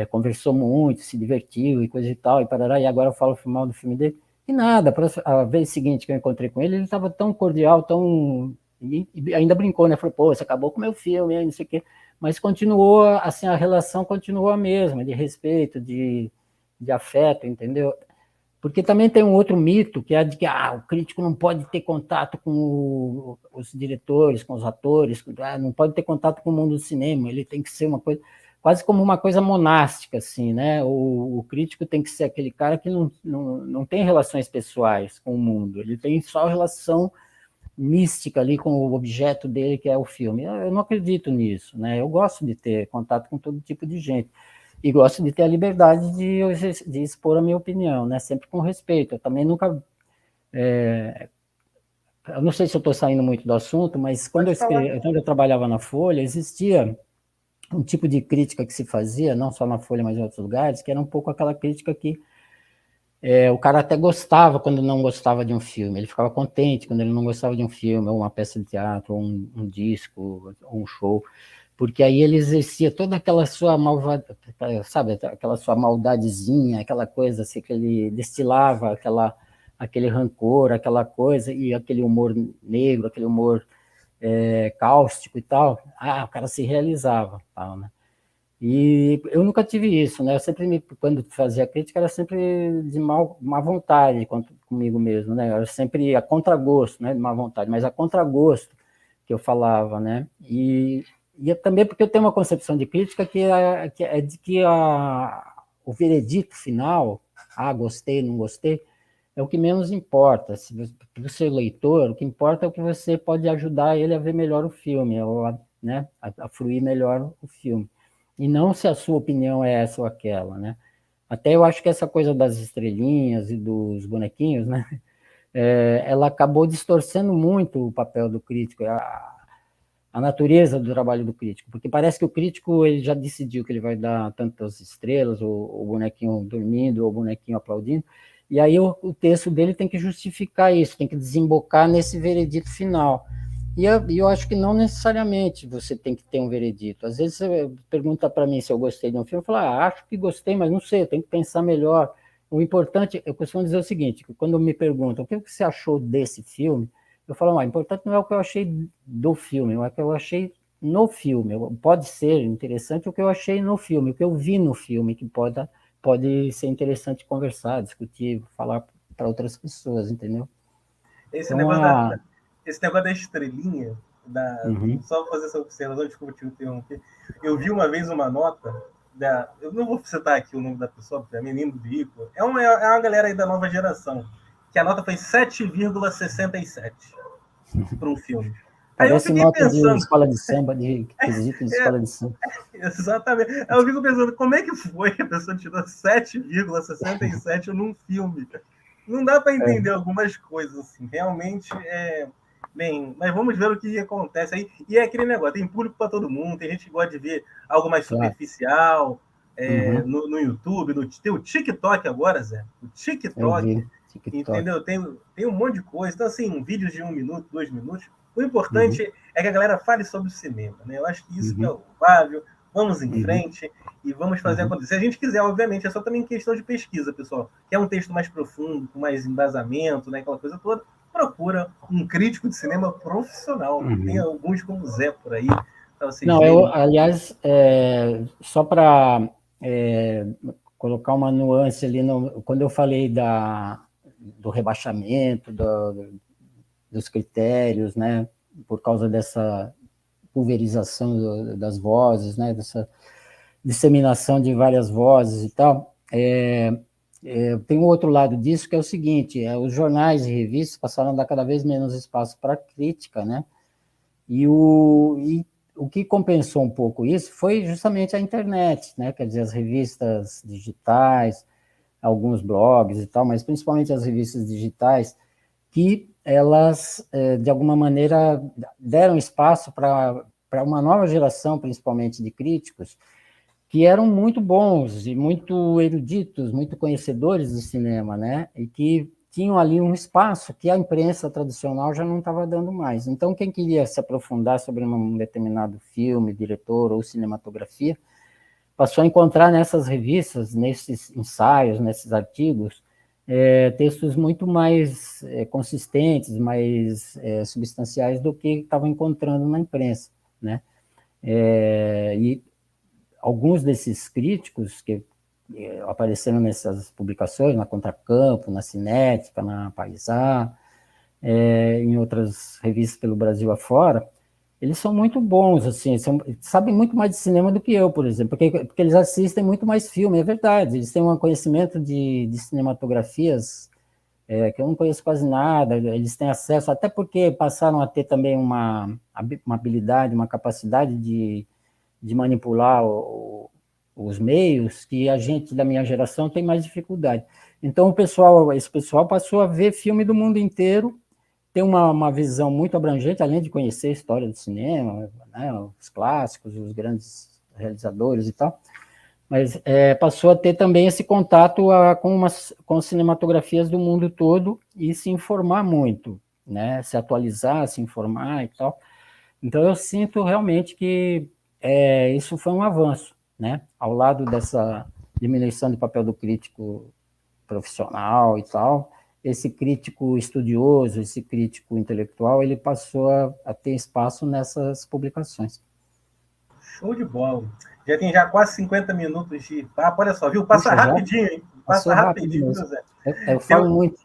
conversou muito, se divertiu e coisa e tal, e parará, e agora eu falo mal do filme dele. E nada, a vez seguinte que eu encontrei com ele estava tão cordial, tão. E ainda brincou, né? Falou, pô, você acabou com o meu filme, não sei o quê. Mas continuou, assim, a relação continuou a mesma, de respeito, de afeto, entendeu? Porque também tem um outro mito, que é de que o crítico não pode ter contato com os diretores, com os atores, não pode ter contato com o mundo do cinema, ele tem que ser uma coisa, quase como uma coisa monástica, assim, né? O crítico tem que ser aquele cara que não tem relações pessoais com o mundo, ele tem só relação mística ali com o objeto dele, que é o filme. Eu não acredito nisso, né? Eu gosto de ter contato com todo tipo de gente. E gosto de ter a liberdade de expor a minha opinião, né? Sempre com respeito. Eu também nunca. Eu não sei se eu estou saindo muito do assunto, mas quando eu trabalhava na Folha, existia um tipo de crítica que se fazia, não só na Folha, mas em outros lugares, que era um pouco aquela crítica que o cara até gostava quando não gostava de um filme, ele ficava contente quando ele não gostava de um filme, ou uma peça de teatro, ou um disco, ou um show. porque aí ele exercia toda aquela sua sabe, aquela sua maldadezinha, aquela coisa assim, que ele destilava aquele rancor, aquela coisa, e aquele humor negro, aquele humor cáustico e tal. O cara se realizava, tal, né? E eu nunca tive isso, né? Eu sempre, quando fazia crítica, era sempre de má vontade comigo mesmo, né? Era sempre a contragosto, né? De má vontade, mas a contragosto que eu falava, né? E é também porque eu tenho uma concepção de crítica que é de que o veredito final, gostei, não gostei, é o que menos importa. Para o seu leitor, o que importa é o que você pode ajudar ele a ver melhor o filme, ou né? A fruir melhor o filme. E não se a sua opinião é essa ou aquela, né? Até eu acho que essa coisa das estrelinhas e dos bonequinhos, né? Ela acabou distorcendo muito o papel do crítico, a natureza do trabalho do crítico, porque parece que o crítico ele já decidiu que ele vai dar tantas estrelas, o bonequinho dormindo, ou o bonequinho aplaudindo, e aí o texto dele tem que justificar isso, tem que desembocar nesse veredito final. E eu acho que não necessariamente você tem que ter um veredito. Às vezes você pergunta para mim se eu gostei de um filme, eu falo, acho que gostei, mas não sei, eu tenho que pensar melhor. O importante, eu costumo dizer o seguinte, que quando me perguntam o que você achou desse filme, eu falo, o importante não é o que eu achei do filme, é o que eu achei no filme. Pode ser interessante o que eu achei no filme, o que eu vi no filme, que pode ser interessante conversar, discutir, falar para outras pessoas, entendeu? Esse Então, negócio esse negócio da estrelinha, uhum. só fazer essa observação, desculpa te interromper. Eu vi uma vez uma nota, eu não vou citar aqui o nome da pessoa, porque é menino do veículo, é uma galera aí da nova geração, que a nota foi 7,67 para um filme. Aí eu Parece fiquei nota de pensando, escola de samba, de quesito de escola de samba. exatamente, aí eu fico pensando, como é que foi que a pessoa tirou 7,67 num filme? Não dá para entender algumas coisas, assim, realmente Bem, mas vamos ver o que acontece aí. E é aquele negócio, tem público para todo mundo, tem gente que gosta de ver algo mais Claro. superficial, Uhum. no YouTube, tem o TikTok agora, Zé. O Eu TikTok, vi, TikTok. entendeu? Tem um monte de coisa. Então, assim, vídeos de 1 minuto, 2 minutos. O Uhum. importante é que a galera fale sobre o cinema, né? Eu acho que isso que é Uhum. o louvável. Vamos em Uhum. frente e vamos fazer Uhum. acontecer. Se a gente quiser, obviamente, é só também questão de pesquisa, pessoal. Quer um texto mais profundo, com mais embasamento, né? Aquela coisa toda, procura um crítico de cinema profissional. Tem Uhum. alguns como o Zé por aí, para vocês Não, lerem. aliás, só para colocar uma nuance ali, quando eu falei do rebaixamento, dos critérios, né, por causa dessa pulverização das vozes, né, dessa disseminação de várias vozes e tal, tem um outro lado disso que é o seguinte, os jornais e revistas passaram a dar cada vez menos espaço para crítica, né, e o que compensou um pouco isso foi justamente a internet, né, quer dizer, as revistas digitais, alguns blogs e tal, mas principalmente as revistas digitais, que elas, de alguma maneira, deram espaço para uma nova geração, principalmente de críticos, que eram muito bons e muito eruditos, muito conhecedores do cinema, né? E que tinham ali um espaço que a imprensa tradicional já não estava dando mais. Então, quem queria se aprofundar sobre um determinado filme, diretor ou cinematografia, passou a encontrar nessas revistas, nesses ensaios, nesses artigos, textos muito mais consistentes, mais substanciais do que estavam encontrando na imprensa, né? E alguns desses críticos que apareceram nessas publicações, na Contracampo, na Cinética, na Paisá, em outras revistas pelo Brasil afora, eles são muito bons, assim, sabem muito mais de cinema do que eu, por exemplo, porque eles assistem muito mais filme, é verdade, eles têm um conhecimento de cinematografias que eu não conheço quase nada, eles têm acesso, até porque passaram a ter também uma habilidade, uma capacidade de manipular os meios que a gente da minha geração tem mais dificuldade. Então, esse pessoal passou a ver filme do mundo inteiro, tem uma visão muito abrangente, além de conhecer a história do cinema, né, os clássicos, os grandes realizadores e tal, mas passou a ter também esse contato com cinematografias do mundo todo e se informar muito, né, se atualizar, se informar e tal. Então, eu sinto realmente que isso foi um avanço, né? Ao lado dessa diminuição do papel do crítico profissional e tal, esse crítico estudioso, esse crítico intelectual, ele passou a ter espaço nessas publicações. Show de bola. Já tem quase 50 minutos de papo. Olha só, viu? Passa rapidinho, hein? Passa rapidinho, viu, Zé? Eu falo muito.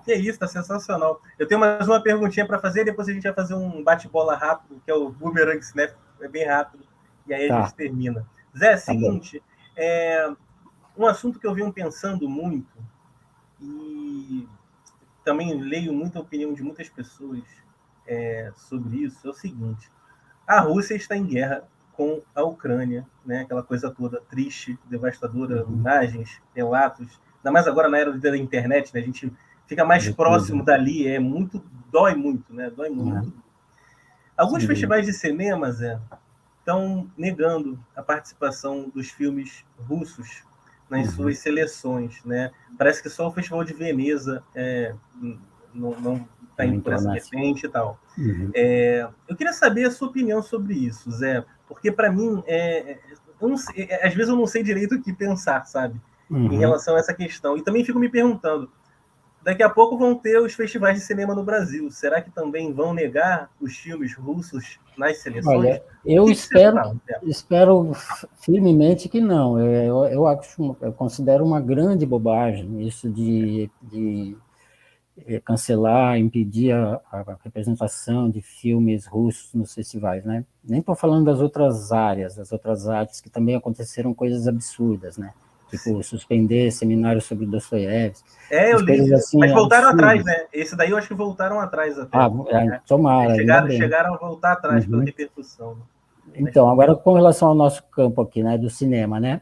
Que isso, tá sensacional. Eu tenho mais uma perguntinha para fazer, depois a gente vai fazer um bate-bola rápido, que é o Boomerang Snap, é bem rápido, e aí a gente termina. Zé, seguinte, um assunto que eu venho pensando muito, e também leio muita opinião de muitas pessoas sobre isso, é o seguinte: a Rússia está em guerra com a Ucrânia, né? Aquela coisa toda triste, devastadora, imagens, relatos, ainda mais agora na era da internet, né? A gente fica mais próximo dali, dói muito, né? Dói muito. Alguns festivais de cinema, Zé, estão negando a participação dos filmes russos nas suas seleções, né? Parece que só o Festival de Veneza não está indo por essa vertente e tal. Eu queria saber a sua opinião sobre isso, Zé, porque para mim, às vezes eu não sei direito o que pensar, sabe? Em relação a essa questão. E também fico me perguntando, daqui a pouco vão ter os festivais de cinema no Brasil. Será que também vão negar os filmes russos nas seleções? Olha, eu espero firmemente que não. Eu considero uma grande bobagem isso de cancelar, impedir a representação de filmes russos nos festivais, né? Nem estou falando das outras áreas, das outras artes, que também aconteceram coisas absurdas, né? Tipo, suspender seminários sobre Dostoiévski. Eu li, assim, mas voltaram atrás, né? Esse daí eu acho que voltaram atrás até. Tomara. Chegaram a voltar atrás pela repercussão. Então, agora com relação ao nosso campo aqui, né, do cinema, né,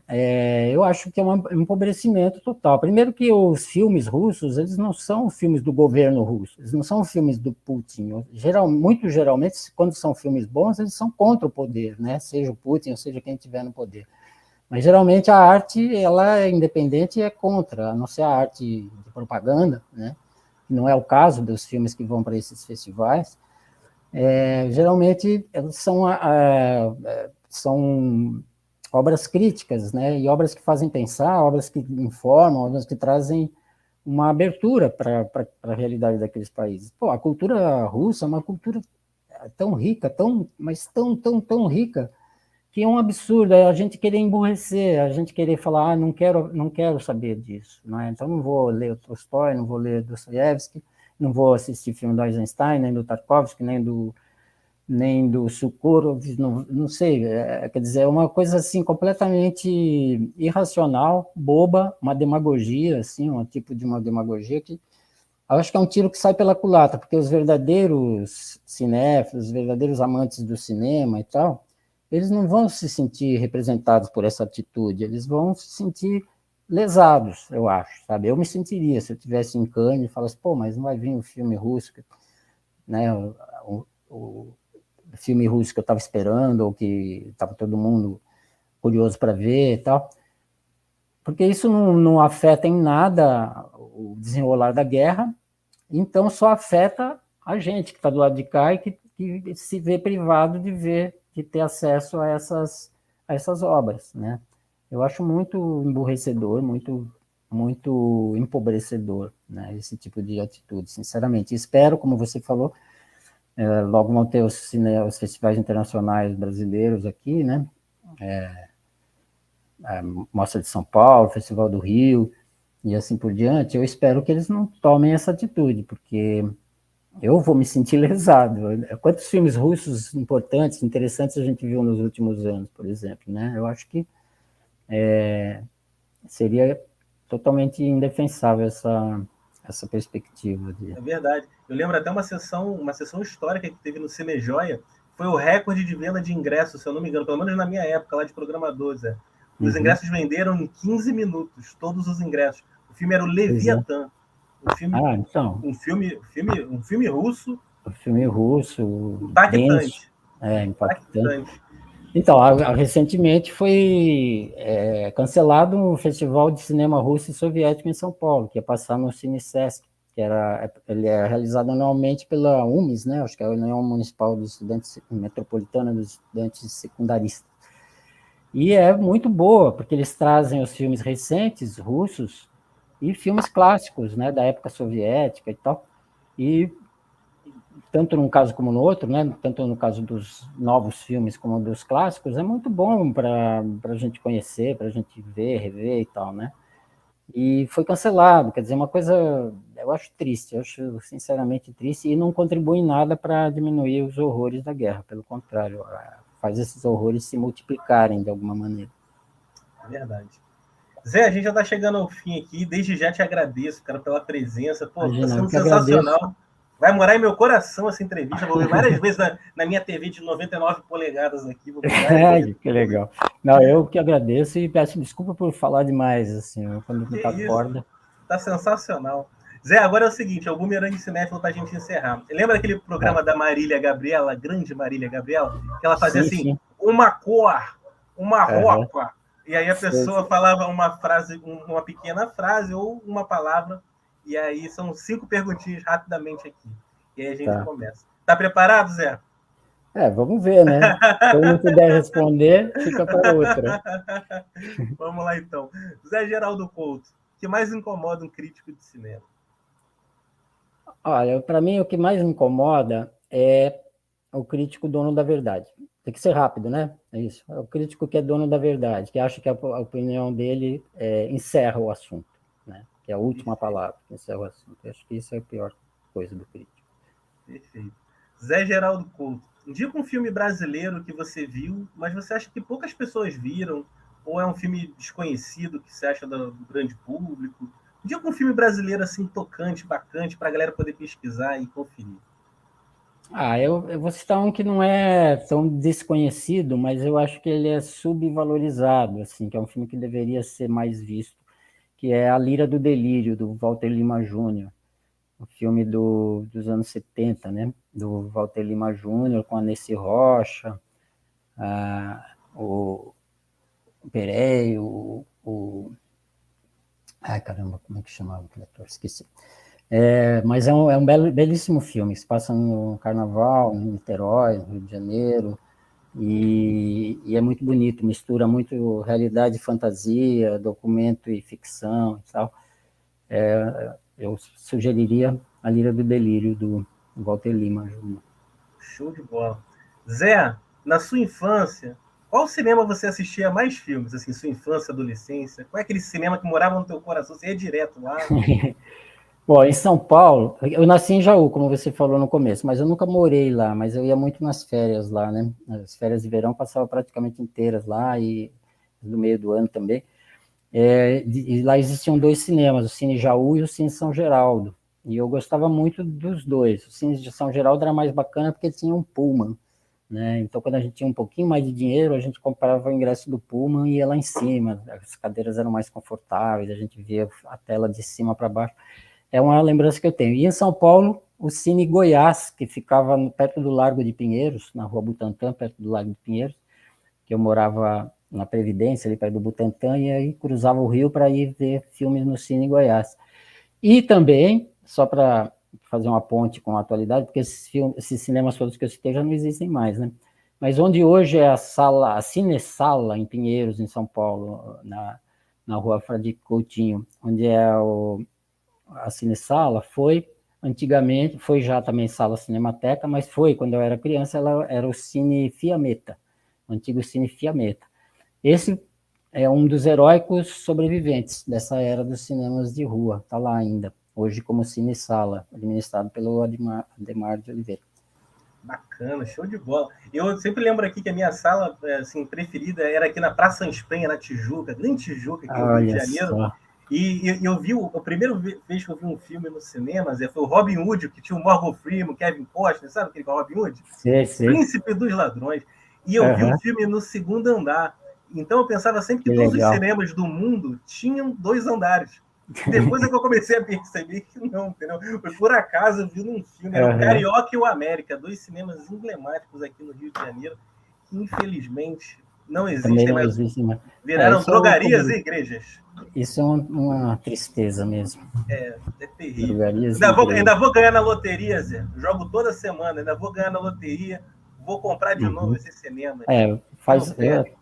eu acho que é um empobrecimento total. Primeiro que os filmes russos, eles não são filmes do governo russo, eles não são filmes do Putin. Muito geralmente, quando são filmes bons, eles são contra o poder, né, seja o Putin ou seja quem estiver no poder. Mas geralmente a arte, ela é independente e é contra, a não ser a arte de propaganda, né, que não é o caso dos filmes que vão para esses festivais. Geralmente são obras críticas, né? E obras que fazem pensar, obras que informam, obras que trazem uma abertura para a realidade daqueles países. Pô, a cultura russa é uma cultura tão rica, mas tão rica, que é um absurdo a gente querer emburrecer, a gente querer falar, não quero saber disso, né? Então não vou ler o Tolstói, não vou ler Dostoiévski, não vou assistir filme do Eisenstein, nem do Tarkovsky, nem do Sukhorov, não sei, quer dizer, é uma coisa assim completamente irracional, boba, uma demagogia, assim, um tipo de uma demagogia que eu acho que é um tiro que sai pela culatra, porque os verdadeiros cinéfilos, os verdadeiros amantes do cinema e tal, eles não vão se sentir representados por essa atitude, eles vão se sentir lesados, eu acho, sabe? Eu me sentiria se eu estivesse em Cannes e falasse, pô, mas não vai vir um filme russo, né? O filme russo que eu estava esperando, ou que estava todo mundo curioso para ver e tal. Porque isso não afeta em nada o desenrolar da guerra, então só afeta a gente que está do lado de cá e que se vê privado de ter acesso a essas obras, né? Eu acho muito emburrecedor, muito empobrecedor, né, esse tipo de atitude, sinceramente. Espero, como você falou, logo vão ter os festivais internacionais brasileiros aqui, né? A Mostra de São Paulo, Festival do Rio, e assim por diante. Eu espero que eles não tomem essa atitude, porque eu vou me sentir lesado. Quantos filmes russos importantes, interessantes a gente viu nos últimos anos, por exemplo, né? Eu acho que seria totalmente indefensável essa perspectiva. É verdade. Eu lembro até uma sessão histórica que teve no Cinejoia, foi o recorde de venda de ingressos, se eu não me engano, pelo menos na minha época, lá de programador, Zé. Os ingressos venderam em 15 minutos, todos os ingressos. O filme era o Leviatã. Um filme russo. Um filme russo. Impactante. Impactante. Então, recentemente foi cancelado um festival de cinema russo e soviético em São Paulo, que ia passar no Cine Sesc, ele é realizado anualmente pela UMES, né? Acho que é a União Municipal dos Estudantes Metropolitana dos Estudantes Secundaristas. E é muito boa, porque eles trazem os filmes recentes, russos, e filmes clássicos, né, da época soviética e tal. E tanto num caso como no outro, né, tanto no caso dos novos filmes como dos clássicos, é muito bom para a gente conhecer, para a gente ver, rever e tal, né? E foi cancelado, quer dizer, uma coisa, eu acho triste, eu acho sinceramente triste, e não contribui em nada para diminuir os horrores da guerra, pelo contrário, faz esses horrores se multiplicarem de alguma maneira. Verdade. Zé, a gente já está chegando ao fim aqui. Desde já te agradeço, cara, pela presença. Pô, está sendo sensacional. Agradeço. Vai morar em meu coração essa entrevista. Vou ver várias vezes na minha TV de 99 polegadas aqui. Vou ver que legal. Não, eu que agradeço e peço desculpa por falar demais, assim, quando me acorda. Tá sensacional. Zé, agora é o seguinte, é o Bumerangue Cinéfilo pra gente encerrar. Lembra aquele programa da Marília Gabriela, a grande Marília Gabriela? Que ela fazia sim. Uma cor, uma roupa. E aí a pessoa falava uma frase, uma pequena frase ou uma palavra. E aí são 5 perguntinhas rapidamente aqui. E aí a gente começa. Tá preparado, Zé? Vamos ver, né? Se eu não puder responder, fica para outra. Vamos lá, então. Zé Geraldo Couto, o que mais incomoda um crítico de cinema? Olha, para mim, o que mais me incomoda é o crítico dono da verdade. Tem que ser rápido, né? É isso. É o crítico que é dono da verdade, que acha que a opinião dele encerra o assunto, né? Que é a última palavra que encerra o assunto. Eu acho que isso é a pior coisa do crítico. Perfeito. Zé Geraldo Couto, indica um filme brasileiro que você viu, mas você acha que poucas pessoas viram, ou é um filme desconhecido que você acha do grande público? Indica um filme brasileiro assim tocante, bacante, para a galera poder pesquisar e conferir. Eu vou citar um que não é tão desconhecido, mas eu acho que ele é subvalorizado, assim, que é um filme que deveria ser mais visto, que é A Lira do Delírio, do Walter Lima Jr., um filme dos anos 70, né? Do Walter Lima Jr., com a Nessy Rocha, o Perey, Ai, caramba, como é que chamava aquele ator? Esqueci. Mas é um belíssimo filme, que se passa no Carnaval, em Niterói, no Rio de Janeiro, e é muito bonito, mistura muito realidade e fantasia, documento e ficção e tal. Eu sugeriria A Lira do Delírio, do Walter Lima Jr. Show de bola. Zé, na sua infância, qual cinema você assistia mais filmes, assim, sua infância, adolescência? Qual é aquele cinema que morava no teu coração? Você ia direto lá? Bom, em São Paulo, eu nasci em Jaú, como você falou no começo, mas eu nunca morei lá, mas eu ia muito nas férias lá, né? As férias de verão passava praticamente inteiras lá e no meio do ano também. E lá existiam 2 cinemas, o Cine Jaú e o Cine São Geraldo. E eu gostava muito dos 2. O Cine de São Geraldo era mais bacana porque tinha um Pullman, né? Então, quando a gente tinha um pouquinho mais de dinheiro, a gente comprava o ingresso do Pullman e ia lá em cima. As cadeiras eram mais confortáveis, a gente via a tela de cima para baixo. É uma lembrança que eu tenho. E em São Paulo, o Cine Goiás, que ficava perto do Largo de Pinheiros, na Rua Butantã, perto do Largo de Pinheiros, que eu morava na Previdência, ali perto do Butantã, e aí cruzava o rio para ir ver filmes no Cine Goiás. E também, só para fazer uma ponte com a atualidade, porque esses cinemas todos que eu citei já não existem mais, né? Mas onde hoje é a Cinesala, em Pinheiros, em São Paulo, na Rua Fradique Coutinho, onde é a Cinesala, antigamente, foi já também sala Cinemateca, mas quando eu era criança, ela era o Cine Fiametta, o antigo Cine Fiametta. Esse é um dos heróicos sobreviventes dessa era dos cinemas de rua, está lá ainda, hoje como Cine Sala, administrado pelo Ademar de Oliveira. Bacana, show de bola. Eu sempre lembro aqui que a minha sala assim, preferida era aqui na Praça Espanha, na Tijuca, grande Tijuca, aqui no Rio de Janeiro. Só. E eu vi, a primeira vez que eu vi um filme no cinema, Zé, foi o Robin Hood, que tinha o Morgan Freeman, Kevin Costner, sabe aquele Robin Hood? Sei. Príncipe dos Ladrões. E eu vi o filme no segundo andar. Então eu pensava sempre que todos os cinemas do mundo tinham 2 andares. Depois é que eu comecei a perceber que não, entendeu? Foi por acaso eu vi num filme, era o Carioca e o América, 2 cinemas emblemáticos aqui no Rio de Janeiro, que infelizmente Não Também existem não mais. existe mais. Viraram Isso drogarias e igrejas. isso é uma tristeza mesmo. É terrível. Drogarias e Ainda igrejas. vou ganhar na loteria, Zé. Jogo toda semana, ainda vou ganhar na loteria. Vou comprar de novo esse cinema.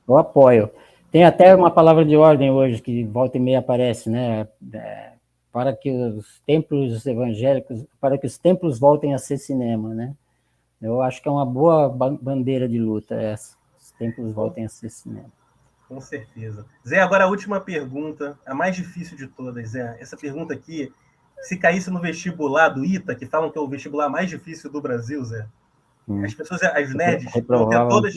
Eu apoio. Tem até uma palavra de ordem hoje que volta e meia aparece, né? Para que os templos evangélicos, para que os templos voltem a ser cinema, né? Eu acho que é uma boa bandeira de luta essa. Os templos voltem a ser cinema. Com certeza. Zé, agora a última pergunta, a mais difícil de todas, Zé. Essa pergunta aqui, se caísse no vestibular do ITA, que falam que é o vestibular mais difícil do Brasil, Zé, as pessoas, as nerds, iam ter todas,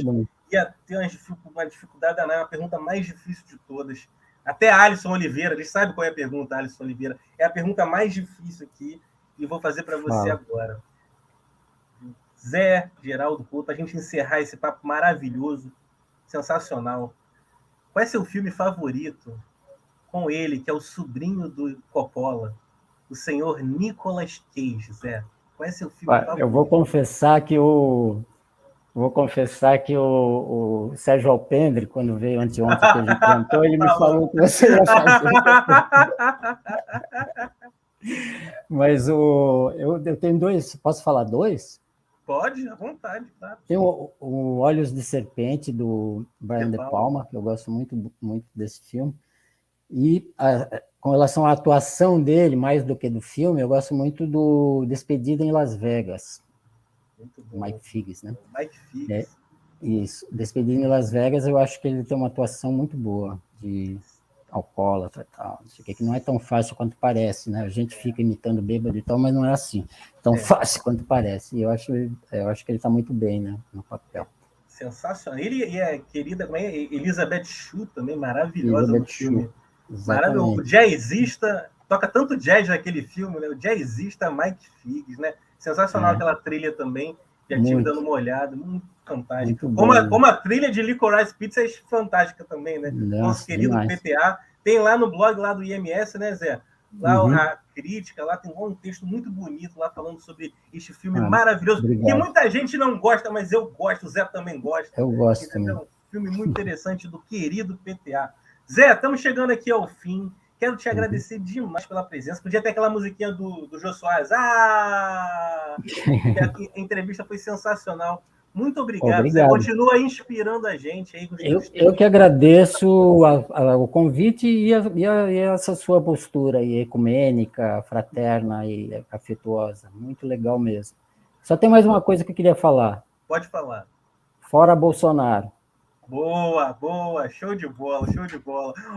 ia ter uma dificuldade danada, é uma pergunta mais difícil de todas. Até a Alisson Oliveira, eles sabem qual é a pergunta, Alisson Oliveira. É a pergunta mais difícil aqui e vou fazer para você agora. Zé Geraldo Couto, para a gente encerrar esse papo maravilhoso, sensacional. Qual é seu filme favorito com ele, que é o sobrinho do Coppola, o senhor Nicolas Cage, Zé? Qual é seu filme favorito? Eu vou confessar que o Sérgio Alpendre, quando veio anteontem que a gente cantou, ele me falou que você ia fazer. Mas eu tenho dois, posso falar dois? Pode, à vontade, claro. Tem o Olhos de Serpente, do Brian De Palma, que eu gosto muito, muito desse filme. E com relação à atuação dele, mais do que do filme, eu gosto muito do Despedida em Las Vegas. Muito bom. Mike Figgis, né? Mike Figgis. Isso. Despedida em Las Vegas, eu acho que ele tem uma atuação muito boa, de alcoólatra e tal. Que não é tão fácil quanto parece, né? A gente fica imitando bêbado e tal, mas não é assim tão fácil quanto parece. E eu acho que ele está muito bem, né, no papel. Sensacional. Ele e a querida Elizabeth Shue também, maravilhosa no filme. Maravilhoso. O jazzista, toca tanto jazz naquele filme, né? O jazzista Mike Figgis, né? Sensacional aquela trilha também. Já tive dando uma olhada, muito fantástico. Como a trilha de Licorice Pizza é fantástica também, né? Nosso querido demais. PTA. Tem lá no blog lá do IMS, né, Zé? Lá a crítica, lá tem um texto muito bonito lá falando sobre este filme maravilhoso, que muita gente não gosta, mas eu gosto, o Zé também gosta. Eu gosto também. É um filme muito interessante do querido PTA. Zé, estamos chegando aqui ao fim. Quero te agradecer demais pela presença. Podia ter aquela musiquinha do Jô Soares. A entrevista foi sensacional. Muito obrigado. Zé, continua inspirando a gente aí. Eu que agradeço o convite e essa sua postura aí, ecumênica, fraterna e afetuosa. Muito legal mesmo. Só tem mais uma coisa que eu queria falar. Pode falar. Fora Bolsonaro. Boa, show de bola.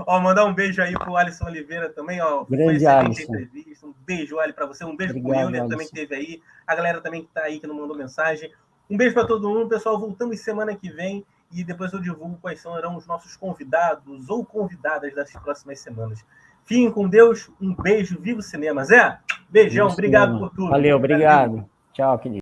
Ó, mandar um beijo aí pro Alisson Oliveira também, ó. Grande Alisson. Entrevista. Um beijo, Ali, para você. Um beijo pro Euler também que esteve aí. A galera também que tá aí, que não mandou mensagem. Um beijo para todo mundo, pessoal. Voltamos semana que vem e depois eu divulgo quais serão os nossos convidados ou convidadas das próximas semanas. Fiquem com Deus. Um beijo. Viva o cinema. Zé, beijão. Obrigado por tudo. Valeu, obrigado. Tchau, querido.